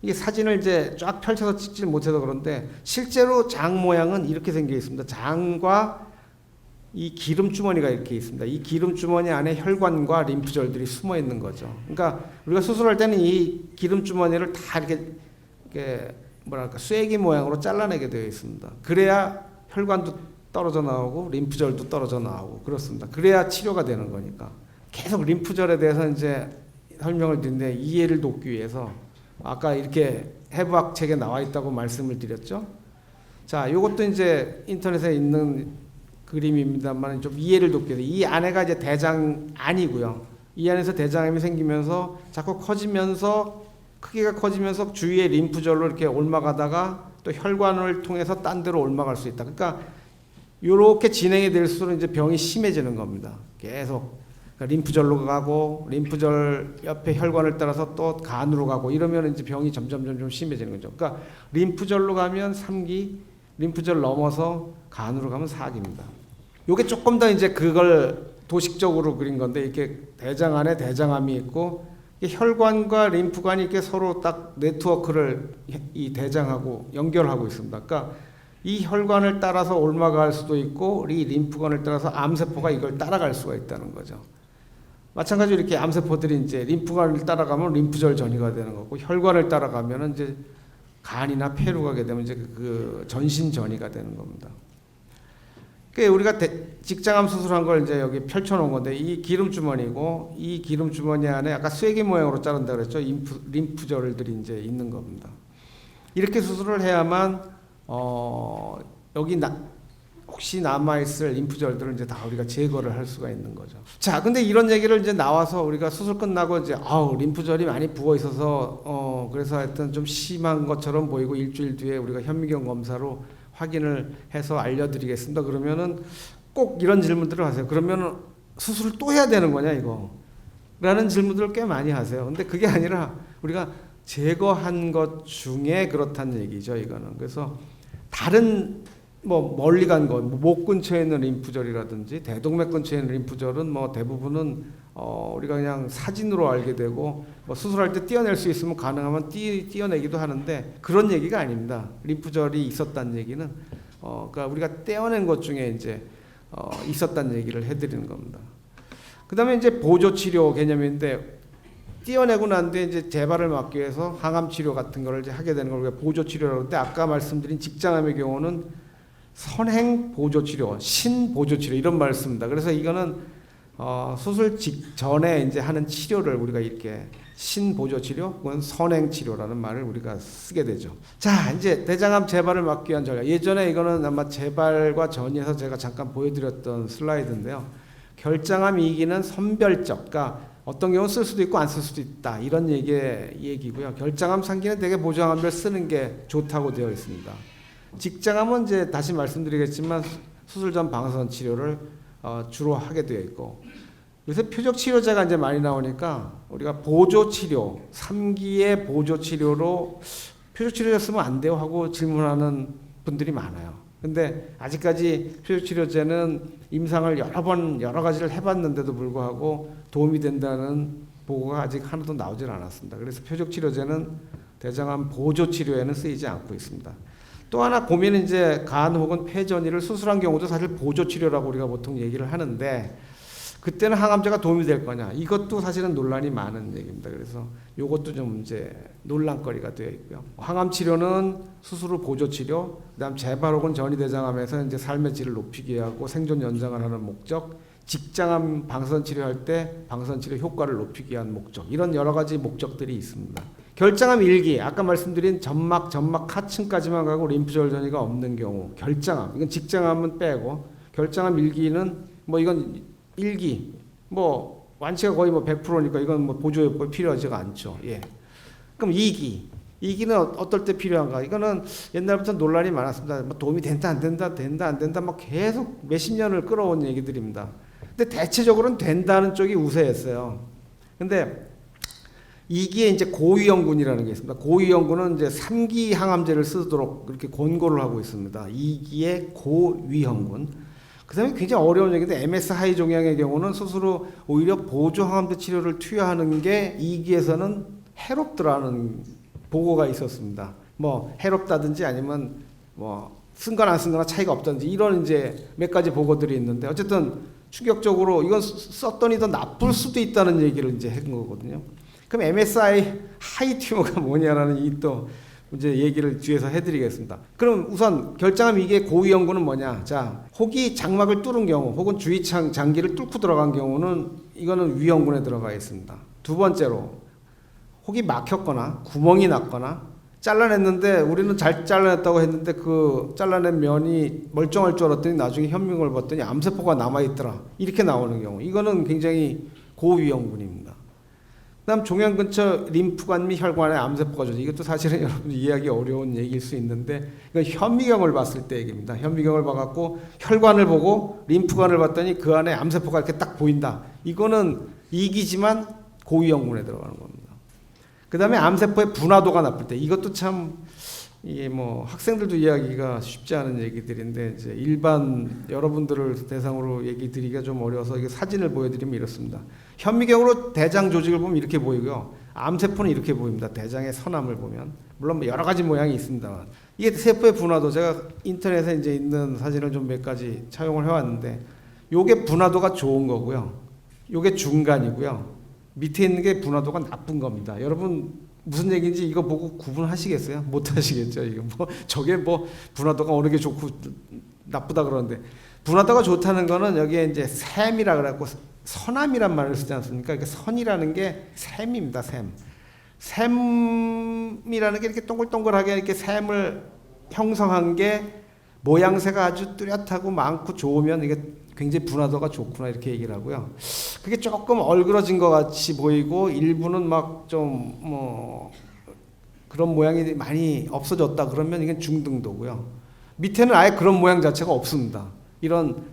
이게 사진을 이제 쫙 펼쳐서 찍지 못해서 그런데 실제로 장 모양은 이렇게 생겨 있습니다. 장과 이 기름 주머니가 이렇게 있습니다. 이 기름 주머니 안에 혈관과 림프절들이 숨어 있는 거죠. 그러니까 우리가 수술할 때는 이 기름 주머니를 다 이렇게 뭐랄까 쐐기 모양으로 잘라내게 되어 있습니다. 그래야 혈관도 떨어져 나오고 림프절도 떨어져 나오고 그렇습니다. 그래야 치료가 되는 거니까. 계속 림프절에 대해서 이제 설명을 드리는데 이해를 돕기 위해서 아까 이렇게 해부학 책에 나와 있다고 말씀을 드렸죠. 자, 요것도 이제 인터넷에 있는 그림입니다만 좀 이해를 돕기 위해서 이 안에가 이제 대장안이고요. 이 안에서 대장암이 생기면서 자꾸 커지면서 크기가 커지면서 주위에 림프절로 이렇게 옮아가다가 또 혈관을 통해서 딴 데로 옮아갈 수 있다. 그러니까 이렇게 진행이 될수록 이제 병이 심해지는 겁니다. 계속 그러니까 림프절로 가고 림프절 옆에 혈관을 따라서 또 간으로 가고 이러면 이제 병이 점점 심해지는 거죠. 그러니까 림프절로 가면 3기, 림프절 넘어서 간으로 가면 4기입니다. 요게 조금 더 이제 그걸 도식적으로 그린 건데 이렇게 대장 안에 대장암이 있고 혈관과 림프관이 이렇게 서로 딱 네트워크를 이 대장하고 연결하고 있습니다. 그러니까 이 혈관을 따라서 옮아갈 수도 있고 이 림프관을 따라서 암세포가 이걸 따라갈 수가 있다는 거죠. 마찬가지로 이렇게 암세포들이 이제 림프관을 따라가면 림프절 전이가 되는 거고 혈관을 따라가면 이제 간이나 폐로 가게 되면 이제 그 전신 전이가 되는 겁니다. 그 우리가 직장암 수술한 걸 이제 여기 펼쳐놓은 건데 이 기름 주머니고 이 기름 주머니 안에 아까 쐐기 모양으로 자른다 그랬죠. 림프절들이 이제 있는 겁니다. 이렇게 수술을 해야만 여기 혹시 남아있을 림프절들을 이제 다 우리가 제거를 할 수가 있는 거죠. 자, 근데 이런 얘기를 이제 나와서 우리가 수술 끝나고 이제 림프절이 많이 부어 있어서 그래서 하여튼 좀 심한 것처럼 보이고 일주일 뒤에 우리가 현미경 검사로 확인을 해서 알려드리겠습니다. 그러면은 꼭 이런 질문들을 하세요. 그러면은 수술을 또 해야 되는 거냐 이거? 라는 질문들을 꽤 많이 하세요. 근데 그게 아니라 우리가 제거한 것 중에 그렇다는 얘기죠. 이거는. 그래서 다른 뭐 멀리 간 거, 목 근처에 있는 림프절이라든지 대동맥 근처에 있는 림프절은 뭐 대부분은 우리가 그냥 사진으로 알게 되고 뭐 수술할 때 떼어낼 수 있으면 가능하면 떼어내기도 하는데 그런 얘기가 아닙니다. 림프절이 있었다는 얘기는 그러니까 우리가 떼어낸 것 중에 이제 있었다는 얘기를 해드리는 겁니다. 그다음에 이제 보조 치료 개념인데 떼어내고 난 뒤에 이제 재발을 막기 위해서 항암 치료 같은 거를 이제 하게 되는 걸 우리가 보조 치료라고 하는데 아까 말씀드린 직장암의 경우는 선행 보조 치료, 신 보조 치료 이런 말을 씁니다. 그래서 이거는 수술 직전에 이제 하는 치료를 우리가 이렇게 신 보조 치료 혹은 선행 치료라는 말을 우리가 쓰게 되죠. 자, 이제 대장암 재발을 막기 위한 전략. 예전에 이거는 아마 재발과 전이해서 제가 잠깐 보여드렸던 슬라이드인데요. 결장암 2기는 선별적, 그러니까 어떤 경우는 쓸 수도 있고 안 쓸 수도 있다 이런 얘기고요. 결장암 3기는 되게 보조항암을 쓰는 게 좋다고 되어 있습니다. 직장암은 이제 다시 말씀드리겠지만 수술 전 방사선 치료를 주로 하게 되어 있고 요새 표적 치료제가 이제 많이 나오니까 우리가 보조 치료 3기의 보조 치료로 표적 치료제 쓰면 안 돼요 하고 질문하는 분들이 많아요. 근데 아직까지 표적 치료제는 임상을 여러 가지를 해봤는데도 불구하고 도움이 된다는 보고가 아직 하나도 나오질 않았습니다. 그래서 표적 치료제는 대장암 보조 치료에는 쓰이지 않고 있습니다. 또 하나 고민은 이제 간 혹은 폐 전이를 수술한 경우도 사실 보조 치료라고 우리가 보통 얘기를 하는데 그때는 항암제가 도움이 될 거냐 이것도 사실은 논란이 많은 얘기입니다. 그래서 이것도 좀 이제 논란거리가 되어 있고요. 항암 치료는 수술 후 보조 치료, 그다음 재발 혹은 전이 대장암에서 이제 삶의 질을 높이게 하고 생존 연장을 하는 목적, 직장암 방사선 치료할 때 방사선 치료 효과를 높이기 위한 목적 이런 여러 가지 목적들이 있습니다. 결장암 1기 아까 말씀드린 점막 하층까지만 가고 림프절 전이가 없는 경우 결장암 이건 직장암은 빼고 결장암 1기는 뭐 이건 1기 뭐 완치가 거의 뭐 100%니까 이건 뭐 보조요법이 필요하지가 않죠. 예. 그럼 2기는 어떨 때 필요한가? 이거는 옛날부터 논란이 많았습니다. 뭐 도움이 된다 안 된다 막 계속 몇십 년을 끌어온 얘기들입니다. 근데 대체적으로는 된다는 쪽이 우세했어요. 근데 2기에 이제 고위험군이라는 게 있습니다. 고위험군은 이제 3기 항암제를 쓰도록 그렇게 권고를 하고 있습니다. 2기의 고위험군. 그 다음에 굉장히 어려운 얘기인데 MS 하이 종양의 경우는 수술 후 오히려 보조 항암제 치료를 투여하는 게 2기에서는 해롭더라는 보고가 있었습니다. 뭐 해롭다든지 아니면 뭐 쓴 거나 안 쓴 거나 차이가 없다든지 이런 이제 몇 가지 보고들이 있는데 어쨌든 충격적으로 이건 썼더니 더 나쁠 수도 있다는 얘기를 이제 한 거거든요. 그럼 MSI 하이 튜머가 뭐냐라는 이 또 이제 얘기를 뒤에서 해드리겠습니다. 그럼 우선 결장암 이게 고위험군은 뭐냐? 자, 혹이 장막을 뚫은 경우, 혹은 주위창 장기를 뚫고 들어간 경우는 이거는 위험군에 들어가 있습니다. 두 번째로 혹이 막혔거나 구멍이 났거나 잘라냈는데 우리는 잘 잘라냈다고 했는데 그 잘라낸 면이 멀쩡할 줄 알았더니 나중에 현미경을 봤더니 암세포가 남아있더라. 이렇게 나오는 경우. 이거는 굉장히 고위험군입니다. 그다음 종양 근처 림프관 및 혈관에 암세포가 조져. 이것도 사실은 여러분 이해하기 어려운 얘기일 수 있는데 이건 현미경을 봤을 때 얘기입니다. 현미경을 봐갖고 혈관을 보고 림프관을 봤더니 그 안에 암세포가 이렇게 딱 보인다. 이거는 이기지만 고위험군에 들어가는 겁니다. 그 다음에 암세포의 분화도가 나쁠 때 이것도 참 이게 뭐 학생들도 이해하기가 쉽지 않은 얘기들인데 이제 일반 여러분들을 대상으로 얘기 드리기가 좀 어려워서 이게 사진을 보여드리면 이렇습니다. 현미경으로 대장 조직을 보면 이렇게 보이고요. 암세포는 이렇게 보입니다. 대장의 선암을 보면 물론 뭐 여러 가지 모양이 있습니다만 이게 세포의 분화도 제가 인터넷에 이제 있는 사진을 좀 몇 가지 차용을 해왔는데 요게 분화도가 좋은 거고요. 요게 중간이고요. 밑에 있는 게 분화도가 나쁜 겁니다. 여러분 무슨 얘기인지 이거 보고 구분하시겠어요? 못 하시겠죠. 이거 뭐 저게 뭐 분화도가 어느 게 좋고 나쁘다 그러는데 분화도가 좋다는 거는 여기에 이제 샘이라 그래갖고 선암이란 말을 쓰지 않습니까? 그러니까 선이라는 게 샘입니다. 샘. 샘이라는 게 이렇게 동글동글하게 이렇게 샘을 형성한 게 모양새가 아주 뚜렷하고 많고 좋으면 이게 굉장히 분화도가 좋구나 이렇게 얘기를 하고요. 그게 조금 얼그러진 것 같이 보이고 일부는 막 좀 뭐 그런 모양이 많이 없어졌다 그러면 이게 중등도고요. 밑에는 아예 그런 모양 자체가 없습니다. 이런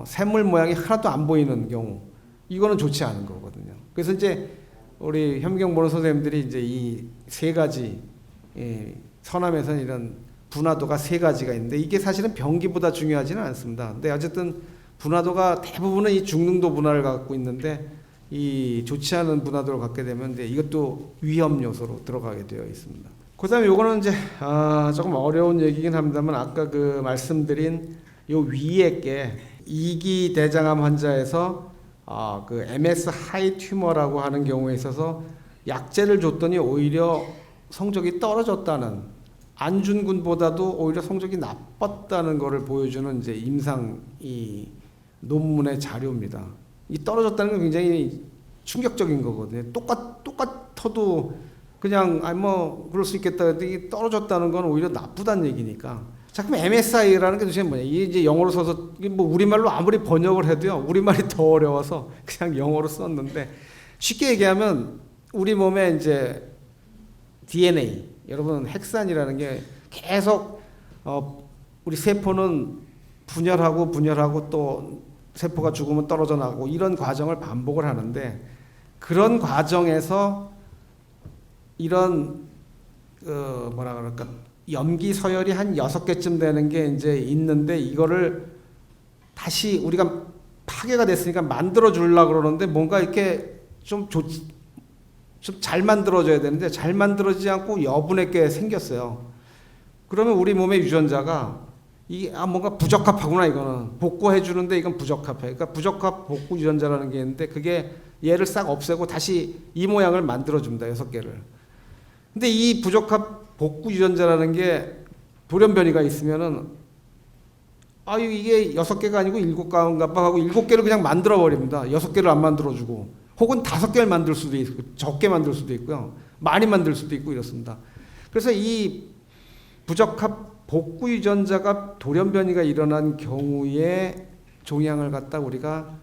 샘물 모양이 하나도 안 보이는 경우 이거는 좋지 않은 거거든요. 그래서 이제 우리 현미경 보는 선생님들이 이제 이 세 가지 선암에서는 이런 분화도가 세 가지가 있는데 이게 사실은 병기보다 중요하지는 않습니다. 근데 어쨌든 분화도가 대부분은 이 중등도 분화를 갖고 있는데 이 좋지 않은 분화도를 갖게 되면 이제 이것도 위험 요소로 들어가게 되어 있습니다. 그다음에 요거는 이제 조금 어려운 얘기긴 합니다만 아까 그 말씀드린 요 위에 게 2기 대장암 환자에서 그 MS 하이 튜머라고 하는 경우에 있어서 약제를 줬더니 오히려 성적이 떨어졌다는 안준군보다도 오히려 성적이 나빴다는 것을 보여주는 이제 임상 이 논문의 자료입니다. 이 떨어졌다는 건 굉장히 충격적인 거거든요. 똑같아도 그냥 뭐 그럴 수 있겠다 했더니 떨어졌다는 건 오히려 나쁘다는 얘기니까. 자, 그럼 MSI라는 게 도대체 뭐냐? 이게 이제 영어로 써서 뭐 우리말로 아무리 번역을 해도요. 우리말이 더 어려워서 그냥 영어로 썼는데 쉽게 얘기하면 우리 몸에 이제 DNA 여러분 핵산이라는 게 계속 우리 세포는 분열하고 또 세포가 죽으면 떨어져 나가고 이런 과정을 반복을 하는데 그런 과정에서 이런 뭐라 그럴까 염기 서열이 한 6개쯤 되는 게 이제 있는데 이거를 다시 우리가 파괴가 됐으니까 만들어 주려고 그러는데 뭔가 이렇게 좀 잘 만들어져야 되는데 잘 만들어지지 않고 여분의 게 생겼어요. 그러면 우리 몸의 유전자가 이게 뭔가 부적합하구나 이거는 복구해 주는데 이건 부적합해. 그러니까 부적합 복구 유전자라는 게 있는데 그게 얘를 싹 없애고 다시 이 모양을 만들어 줍니다. 6개를. 근데 이 부적합 복구 유전자라는 게 돌연변이가 있으면은 이게 6개가 아니고 7개인가 봐 하고 7개를 그냥 만들어 버립니다. 6개를 안 만들어 주고 혹은 5개를 만들 수도 있고 적게 만들 수도 있고요. 많이 만들 수도 있고 이렇습니다. 그래서 이 부적합 복구 유전자가 돌연변이가 일어난 경우에 종양을 갖다 우리가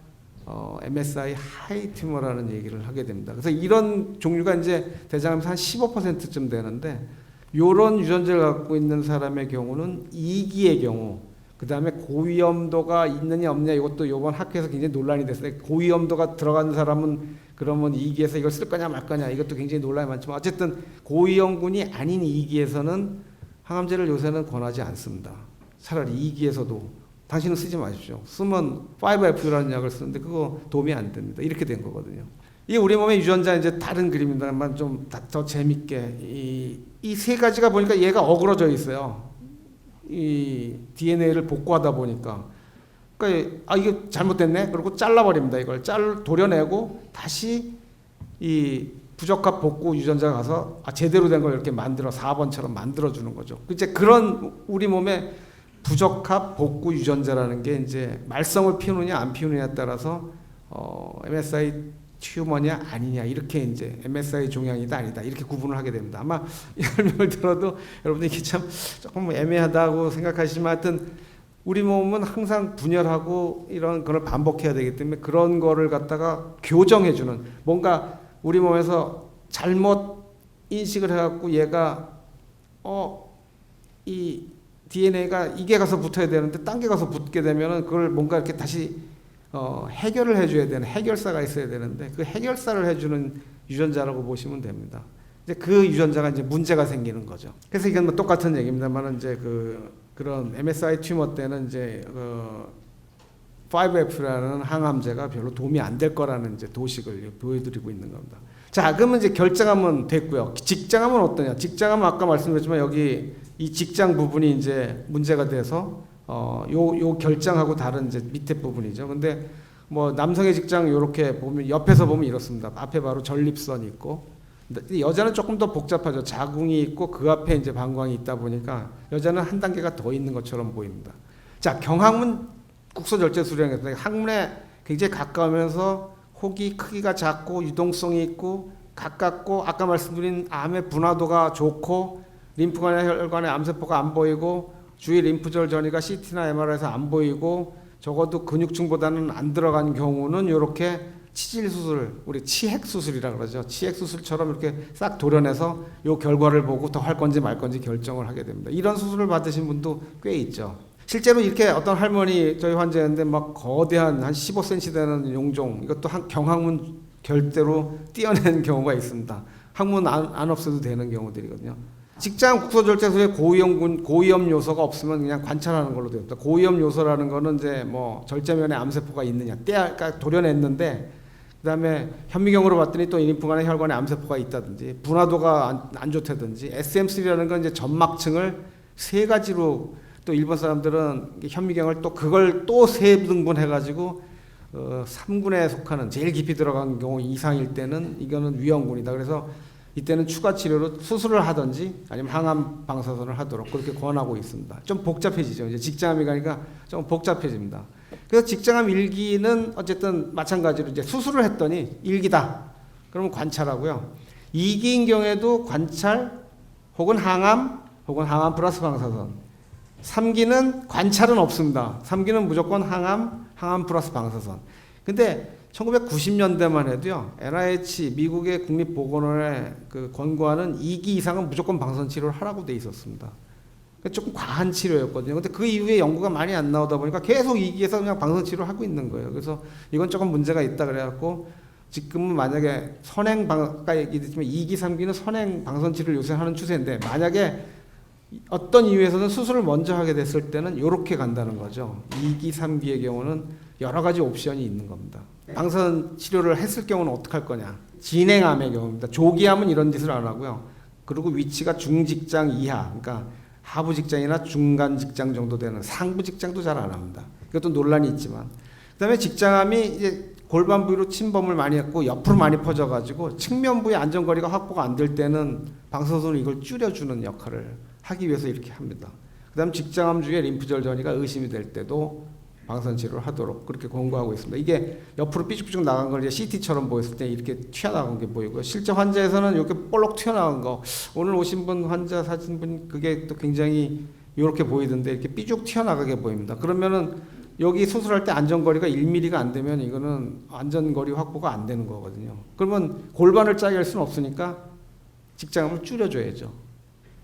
MSI 하이 튜머라는 얘기를 하게 됩니다. 그래서 이런 종류가 이제 대장암에서 한 15%쯤 되는데 이런 유전자를 갖고 있는 사람의 경우는 2기의 경우 그 다음에 고위험도가 있느냐 없느냐 이것도 이번 학회에서 굉장히 논란이 됐어요. 고위험도가 들어간 사람은 그러면 2기에서 이걸 쓸 거냐 말 거냐 이것도 굉장히 논란이 많지만 어쨌든 고위험군이 아닌 2기에서는 항암제를 요새는 권하지 않습니다. 차라리 2기에서도 당신은 쓰지 마십시오. 쓰면 5FU라는 약을 쓰는데 그거 도움이 안 됩니다. 이렇게 된 거거든요. 이 우리 몸의 유전자 이제 다른 그림입니다만 좀 더 재밌게 이 세 가지가 보니까 얘가 어그러져 있어요. 이 DNA를 복구하다 보니까 그러니까 이게 잘못됐네. 그리고 잘라버립니다. 이걸 도려내고 다시 이 부적합 복구 유전자가 가서 제대로 된 걸 이렇게 만들어 4번처럼 만들어 주는 거죠. 이제 그런 우리 몸에 부적합 복구 유전자라는 게 이제 말썽을 피우느냐 안 피우느냐에 따라서 MSI 튜머냐 아니냐 이렇게 이제 MSI 종양이다 아니다 이렇게 구분을 하게 됩니다. 아마 이 설명을 들어도 여러분들이 이게 참 조금 애매하다고 생각하시지만 하여튼 우리 몸은 항상 분열하고 이런 걸 반복해야 되기 때문에 그런 거를 갖다가 교정해주는 뭔가 우리 몸에서 잘못 인식을 해갖고 얘가 이 DNA가 이게 가서 붙어야 되는데 딴 게 가서 붙게 되면은 그걸 뭔가 이렇게 다시 해결을 해줘야 되는 해결사가 있어야 되는데 그 해결사를 해주는 유전자라고 보시면 됩니다. 이제 그 유전자가 이제 문제가 생기는 거죠. 그래서 이건 뭐 똑같은 얘기입니다만 이제 그런 MSI 튜머 때는 이제 5F라는 항암제가 별로 도움이 안 될 거라는 이제 도식을 보여드리고 있는 겁니다. 자, 그러면 이제 결장암은 됐고요. 직장암은 어떠냐? 직장암은 아까 말씀드렸지만 여기 이 직장 부분이 이제 문제가 돼서 요 결장하고 다른 이제 밑에 부분이죠. 근데 뭐 남성의 직장 요렇게 보면 옆에서 보면 이렇습니다. 앞에 바로 전립선이 있고 여자는 조금 더 복잡하죠. 자궁이 있고 그 앞에 이제 방광이 있다 보니까 여자는 한 단계가 더 있는 것처럼 보입니다. 자, 경항문 국소절제술이라는 게 항문에 굉장히 가까우면서 혹이 크기가 작고 유동성이 있고 가깝고 아까 말씀드린 암의 분화도가 좋고 림프관의 혈관에 암세포가 안 보이고 주위 림프절 전이가 CT나 MRI에서 안 보이고 적어도 근육층보다는 안 들어간 경우는 이렇게 치질 수술, 우리 치핵 수술이라 그러죠. 치핵 수술처럼 이렇게 싹 도려내서 이 결과를 보고 더 할 건지 말 건지 결정을 하게 됩니다. 이런 수술을 받으신 분도 꽤 있죠. 실제로 이렇게 어떤 할머니 저희 환자였는데 막 거대한 한 15cm 되는 용종 이것도 경항문 결대로 띄어낸 경우가 있습니다. 항문 안 없어도 되는 경우들이거든요. 직장 국소절제술에 고위험 요소가 없으면 그냥 관찰하는 걸로 됩니다. 고위험 요소라는 거는 이제 뭐 절제면에 암세포가 있느냐, 그러니까 도려냈는데 그다음에 현미경으로 봤더니 또 림프관에 혈관에 암세포가 있다든지 분화도가 안 좋다든지 SM3라는 건 이제 점막층을 세 가지로 또 일본 사람들은 현미경을 또 그걸 또 세 등분 해가지고 3군에 속하는 제일 깊이 들어간 경우 이상일 때는 이거는 위험군이다. 그래서 이때는 추가 치료로 수술을 하든지 아니면 항암 방사선을 하도록 그렇게 권하고 있습니다. 좀 복잡해지죠. 이제 직장암이 가니까 좀 복잡해집니다. 그래서 직장암 1기는 어쨌든 마찬가지로 이제 수술을 했더니 1기다. 그러면 관찰하고요. 2기인 경우에도 관찰 혹은 항암 플러스 방사선. 3기는 관찰은 없습니다. 3기는 무조건 항암 플러스 방사선. 근데 1990년대만 해도요, NIH 미국의 국립보건원의 그 권고하는 2기 이상은 무조건 방사선 치료를 하라고 돼 있었습니다. 그러니까 조금 과한 치료였거든요. 근데 그 이후에 연구가 많이 안 나오다 보니까 계속 2기에서 그냥 방사선 치료를 하고 있는 거예요. 그래서 이건 조금 문제가 있다 그래갖고 지금은 만약에 아까 얘기했지만 2기, 3기는 선행 방사선 치료를 요새 하는 추세인데 만약에 어떤 이유에서는 수술을 먼저 하게 됐을 때는 이렇게 간다는 거죠. 2기, 3기의 경우는 여러 가지 옵션이 있는 겁니다. 방사선 치료를 했을 경우는 어떻게 할 거냐. 진행암의 경우입니다. 조기암은 이런 짓을 안 하고요. 그리고 위치가 중직장 이하, 그러니까 하부 직장이나 중간 직장 정도 되는 상부 직장도 잘 안 합니다. 이것도 논란이 있지만. 그 다음에 직장암이 이제 골반 부위로 침범을 많이 했고 옆으로 많이 퍼져가지고 측면 부위 안전거리가 확보가 안 될 때는 방사선으로 이걸 줄여주는 역할을 하기 위해서 이렇게 합니다. 그 다음 직장암 중에 림프절 전이가 의심이 될 때도 방사선 치료를 하도록 그렇게 권고하고 있습니다. 이게 옆으로 삐죽삐죽 나간 걸 이제 CT처럼 보였을 때 이렇게 튀어나간 게 보이고요. 실제 환자에서는 이렇게 볼록 튀어나간 거, 오늘 오신 분 환자 사진 분 그게 또 굉장히 이렇게 보이던데 이렇게 삐죽 튀어나가게 보입니다. 그러면은 여기 수술할 때 안전거리가 1mm가 안 되면 이거는 안전거리 확보가 안 되는 거거든요. 그러면 골반을 짜게 할 수는 없으니까 직장암을 줄여줘야죠.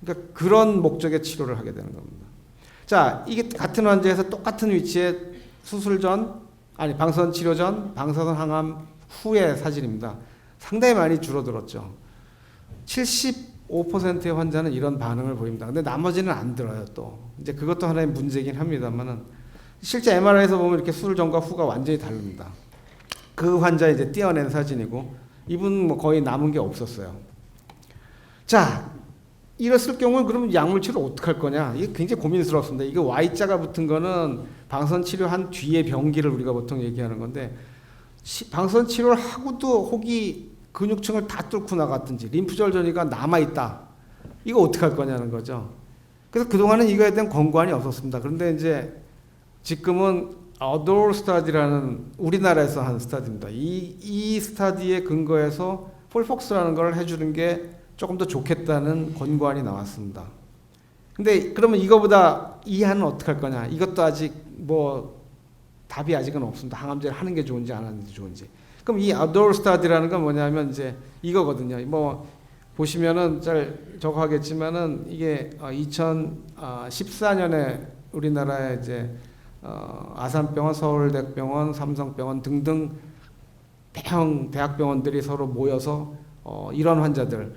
그러니까 그런 목적의 치료를 하게 되는 겁니다. 자, 이게 같은 환자에서 똑같은 위치에 수술 전, 방사선 치료 전, 방사선 항암 후의 사진입니다. 상당히 많이 줄어들었죠. 75%의 환자는 이런 반응을 보입니다. 근데 나머지는 안 들어요, 또. 이제 그것도 하나의 문제긴 합니다만은 실제 MRI에서 보면 이렇게 수술 전과 후가 완전히 다릅니다. 그 환자 이제 띄어낸 사진이고 이분 뭐 거의 남은 게 없었어요. 자, 이랬을 경우는 그러면 약물 치료 어떻게 할 거냐? 이게 굉장히 고민스럽습니다. 이게 Y자가 붙은 거는 방사선 치료한 뒤에 병기를 우리가 보통 얘기하는 건데 방사선 치료를 하고도 혹이 근육층을 다 뚫고 나갔든지 림프절 전이가 남아있다. 이거 어떻게 할 거냐는 거죠. 그래서 그동안은 이거에 대한 권고안이 없었습니다. 그런데 이제 지금은 어도어 스타디라는 우리나라에서 한 스타디입니다. 이 스타디에 근거해서 폴폭스라는 걸 해주는 게 조금 더 좋겠다는 권고안이 나왔습니다. 근데 그러면 이거보다 이하는 어떻게 할 거냐? 이것도 아직 뭐 답이 아직은 없습니다. 항암제를 하는 게 좋은지 안 하는 게 좋은지. 그럼 이 어도어 스타디라는 건 뭐냐면 이제 이거거든요. 뭐 보시면은 잘 저거 하겠지만은 이게 2014년에 우리나라에 이제 아산병원, 서울대병원, 삼성병원 등등 대학병원들이 서로 모여서 이런 환자들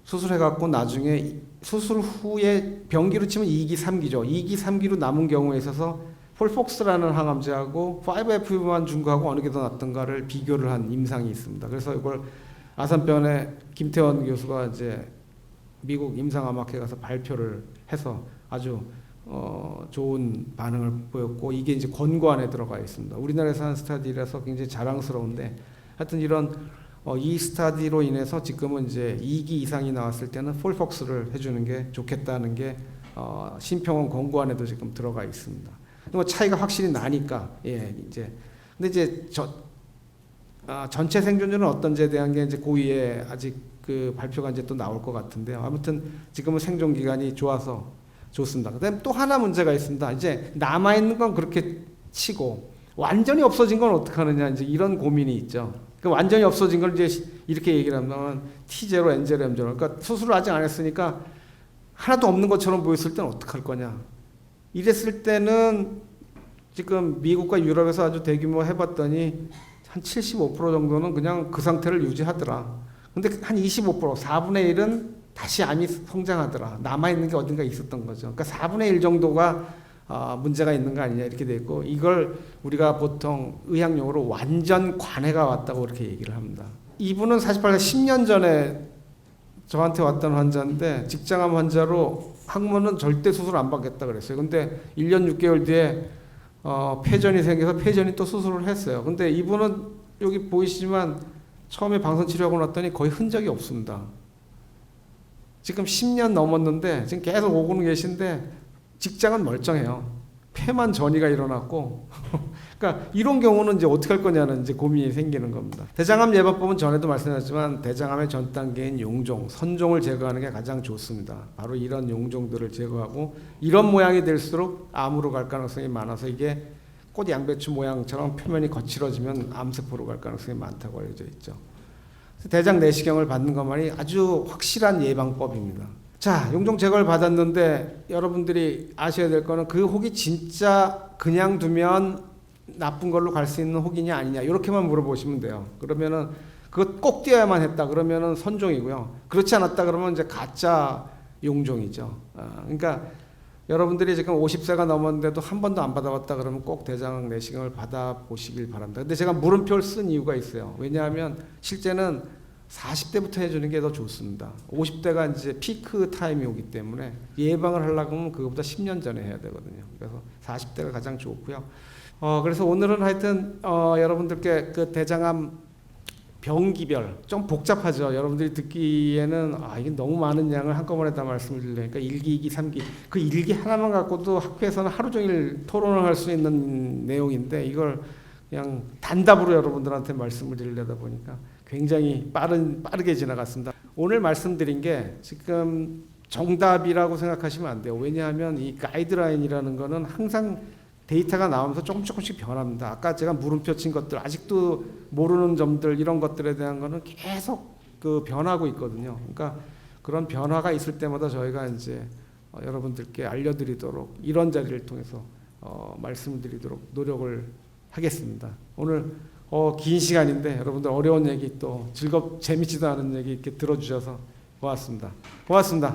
수술해갖고 나중에 수술 후에 병기로 치면 2기, 3기죠. 2기, 3기로 남은 경우에 있어서 폴폭스라는 항암제하고 5FB만 준 거하고 어느 게 더 낫던가를 비교를 한 임상이 있습니다. 그래서 이걸 아산병원의 김태원 교수가 이제 미국 임상암학회 가서 발표를 해서 아주 좋은 반응을 보였고 이게 이제 권고안에 들어가 있습니다. 우리나라에서 한 스타디라서 굉장히 자랑스러운데 하여튼 이런 이 스타디로 인해서 지금은 이제 2기 이상이 나왔을 때는 폴폭스를 해주는 게 좋겠다는 게 심평원 권고안에도 지금 들어가 있습니다. 뭐 차이가 확실히 나니까 이제 근데 이제 전체 생존율은 어떤지에 대한 게 이제 고위에 아직 그 발표가 이제 또 나올 것 같은데요. 아무튼 지금은 생존 기간이 좋아서 좋습니다. 그다음에 또 하나 문제가 있습니다. 이제 남아 있는 건 그렇게 치고 완전히 없어진 건 어떻게 하느냐 이제 이런 고민이 있죠. 그 완전히 없어진 걸 이제 이렇게 얘기를 하면 T0, N0, M0. 그러니까 수술을 아직 안 했으니까 하나도 없는 것처럼 보였을 때는 어떻게 할 거냐. 이랬을 때는 지금 미국과 유럽에서 아주 대규모 해봤더니 한 75% 정도는 그냥 그 상태를 유지하더라. 근데 한 25%, 4분의 1은 다시 암이 성장하더라. 남아있는 게 어딘가 있었던 거죠. 그러니까 4분의 1 정도가 문제가 있는 거 아니냐 이렇게 돼 있고 이걸 우리가 보통 의학용어로 완전 관해가 왔다고 이렇게 얘기를 합니다. 이분은 사실 10년 전에 저한테 왔던 환자인데 직장암 환자로 항문은 절대 수술 안 받겠다 그랬어요. 근데 1년 6개월 뒤에 폐전이 생겨서 폐전이 또 수술을 했어요. 근데 이분은 여기 보이시지만 처음에 방선 치료하고 났더니 거의 흔적이 없습니다. 지금 10년 넘었는데 지금 계속 오고는 계신데 직장은 멀쩡해요. 폐만 전이가 일어났고 그러니까 이런 경우는 이제 어떻게 할 거냐는 이제 고민이 생기는 겁니다. 대장암 예방법은 전에도 말씀드렸지만 대장암의 전 단계인 용종, 선종을 제거하는 게 가장 좋습니다. 바로 이런 용종들을 제거하고 이런 모양이 될수록 암으로 갈 가능성이 많아서 이게 꽃 양배추 모양처럼 표면이 거칠어지면 암세포로 갈 가능성이 많다고 알려져 있죠. 대장 내시경을 받는 것만이 아주 확실한 예방법입니다. 자, 용종 제거를 받았는데 여러분들이 아셔야 될 거는 그 혹이 진짜 그냥 두면 나쁜 걸로 갈 수 있는 혹이냐 아니냐 이렇게만 물어보시면 돼요. 그러면은 그거 꼭 띄어야만 했다 그러면은 선종이고요. 그렇지 않았다 그러면 이제 가짜 용종이죠. 그러니까 여러분들이 지금 50세가 넘었는데도 한 번도 안 받아봤다 그러면 꼭 대장 내시경을 받아보시길 바랍니다. 근데 제가 물음표를 쓴 이유가 있어요. 왜냐하면 실제는 40대부터 해주는 게 더 좋습니다. 50대가 이제 피크 타임이 오기 때문에 예방을 하려고 하면 그것보다 10년 전에 해야 되거든요. 그래서 40대가 가장 좋고요. 그래서 오늘은 하여튼 여러분들께 그 대장암 병기별 좀 복잡하죠. 여러분들이 듣기에는 이게 너무 많은 양을 한꺼번에 다 말씀을 드리려니까 1기, 2기, 3기 그 1기 하나만 갖고도 학교에서는 하루 종일 토론을 할 수 있는 내용인데 이걸 그냥 단답으로 여러분들한테 말씀을 드리려다 보니까 굉장히 빠르게 지나갔습니다. 오늘 말씀드린 게 지금 정답이라고 생각하시면 안 돼요. 왜냐하면 이 가이드라인이라는 거는 항상 데이터가 나오면서 조금씩 변합니다. 아까 제가 물음표 친 것들, 아직도 모르는 점들 이런 것들에 대한 거는 계속 그 변하고 있거든요. 그러니까 그런 변화가 있을 때마다 저희가 이제 여러분들께 알려드리도록 이런 자리를 통해서 말씀을 드리도록 노력을 하겠습니다. 오늘 긴 시간인데 여러분들 어려운 얘기 또 재밌지도 않은 얘기 이렇게 들어주셔서 고맙습니다. 고맙습니다.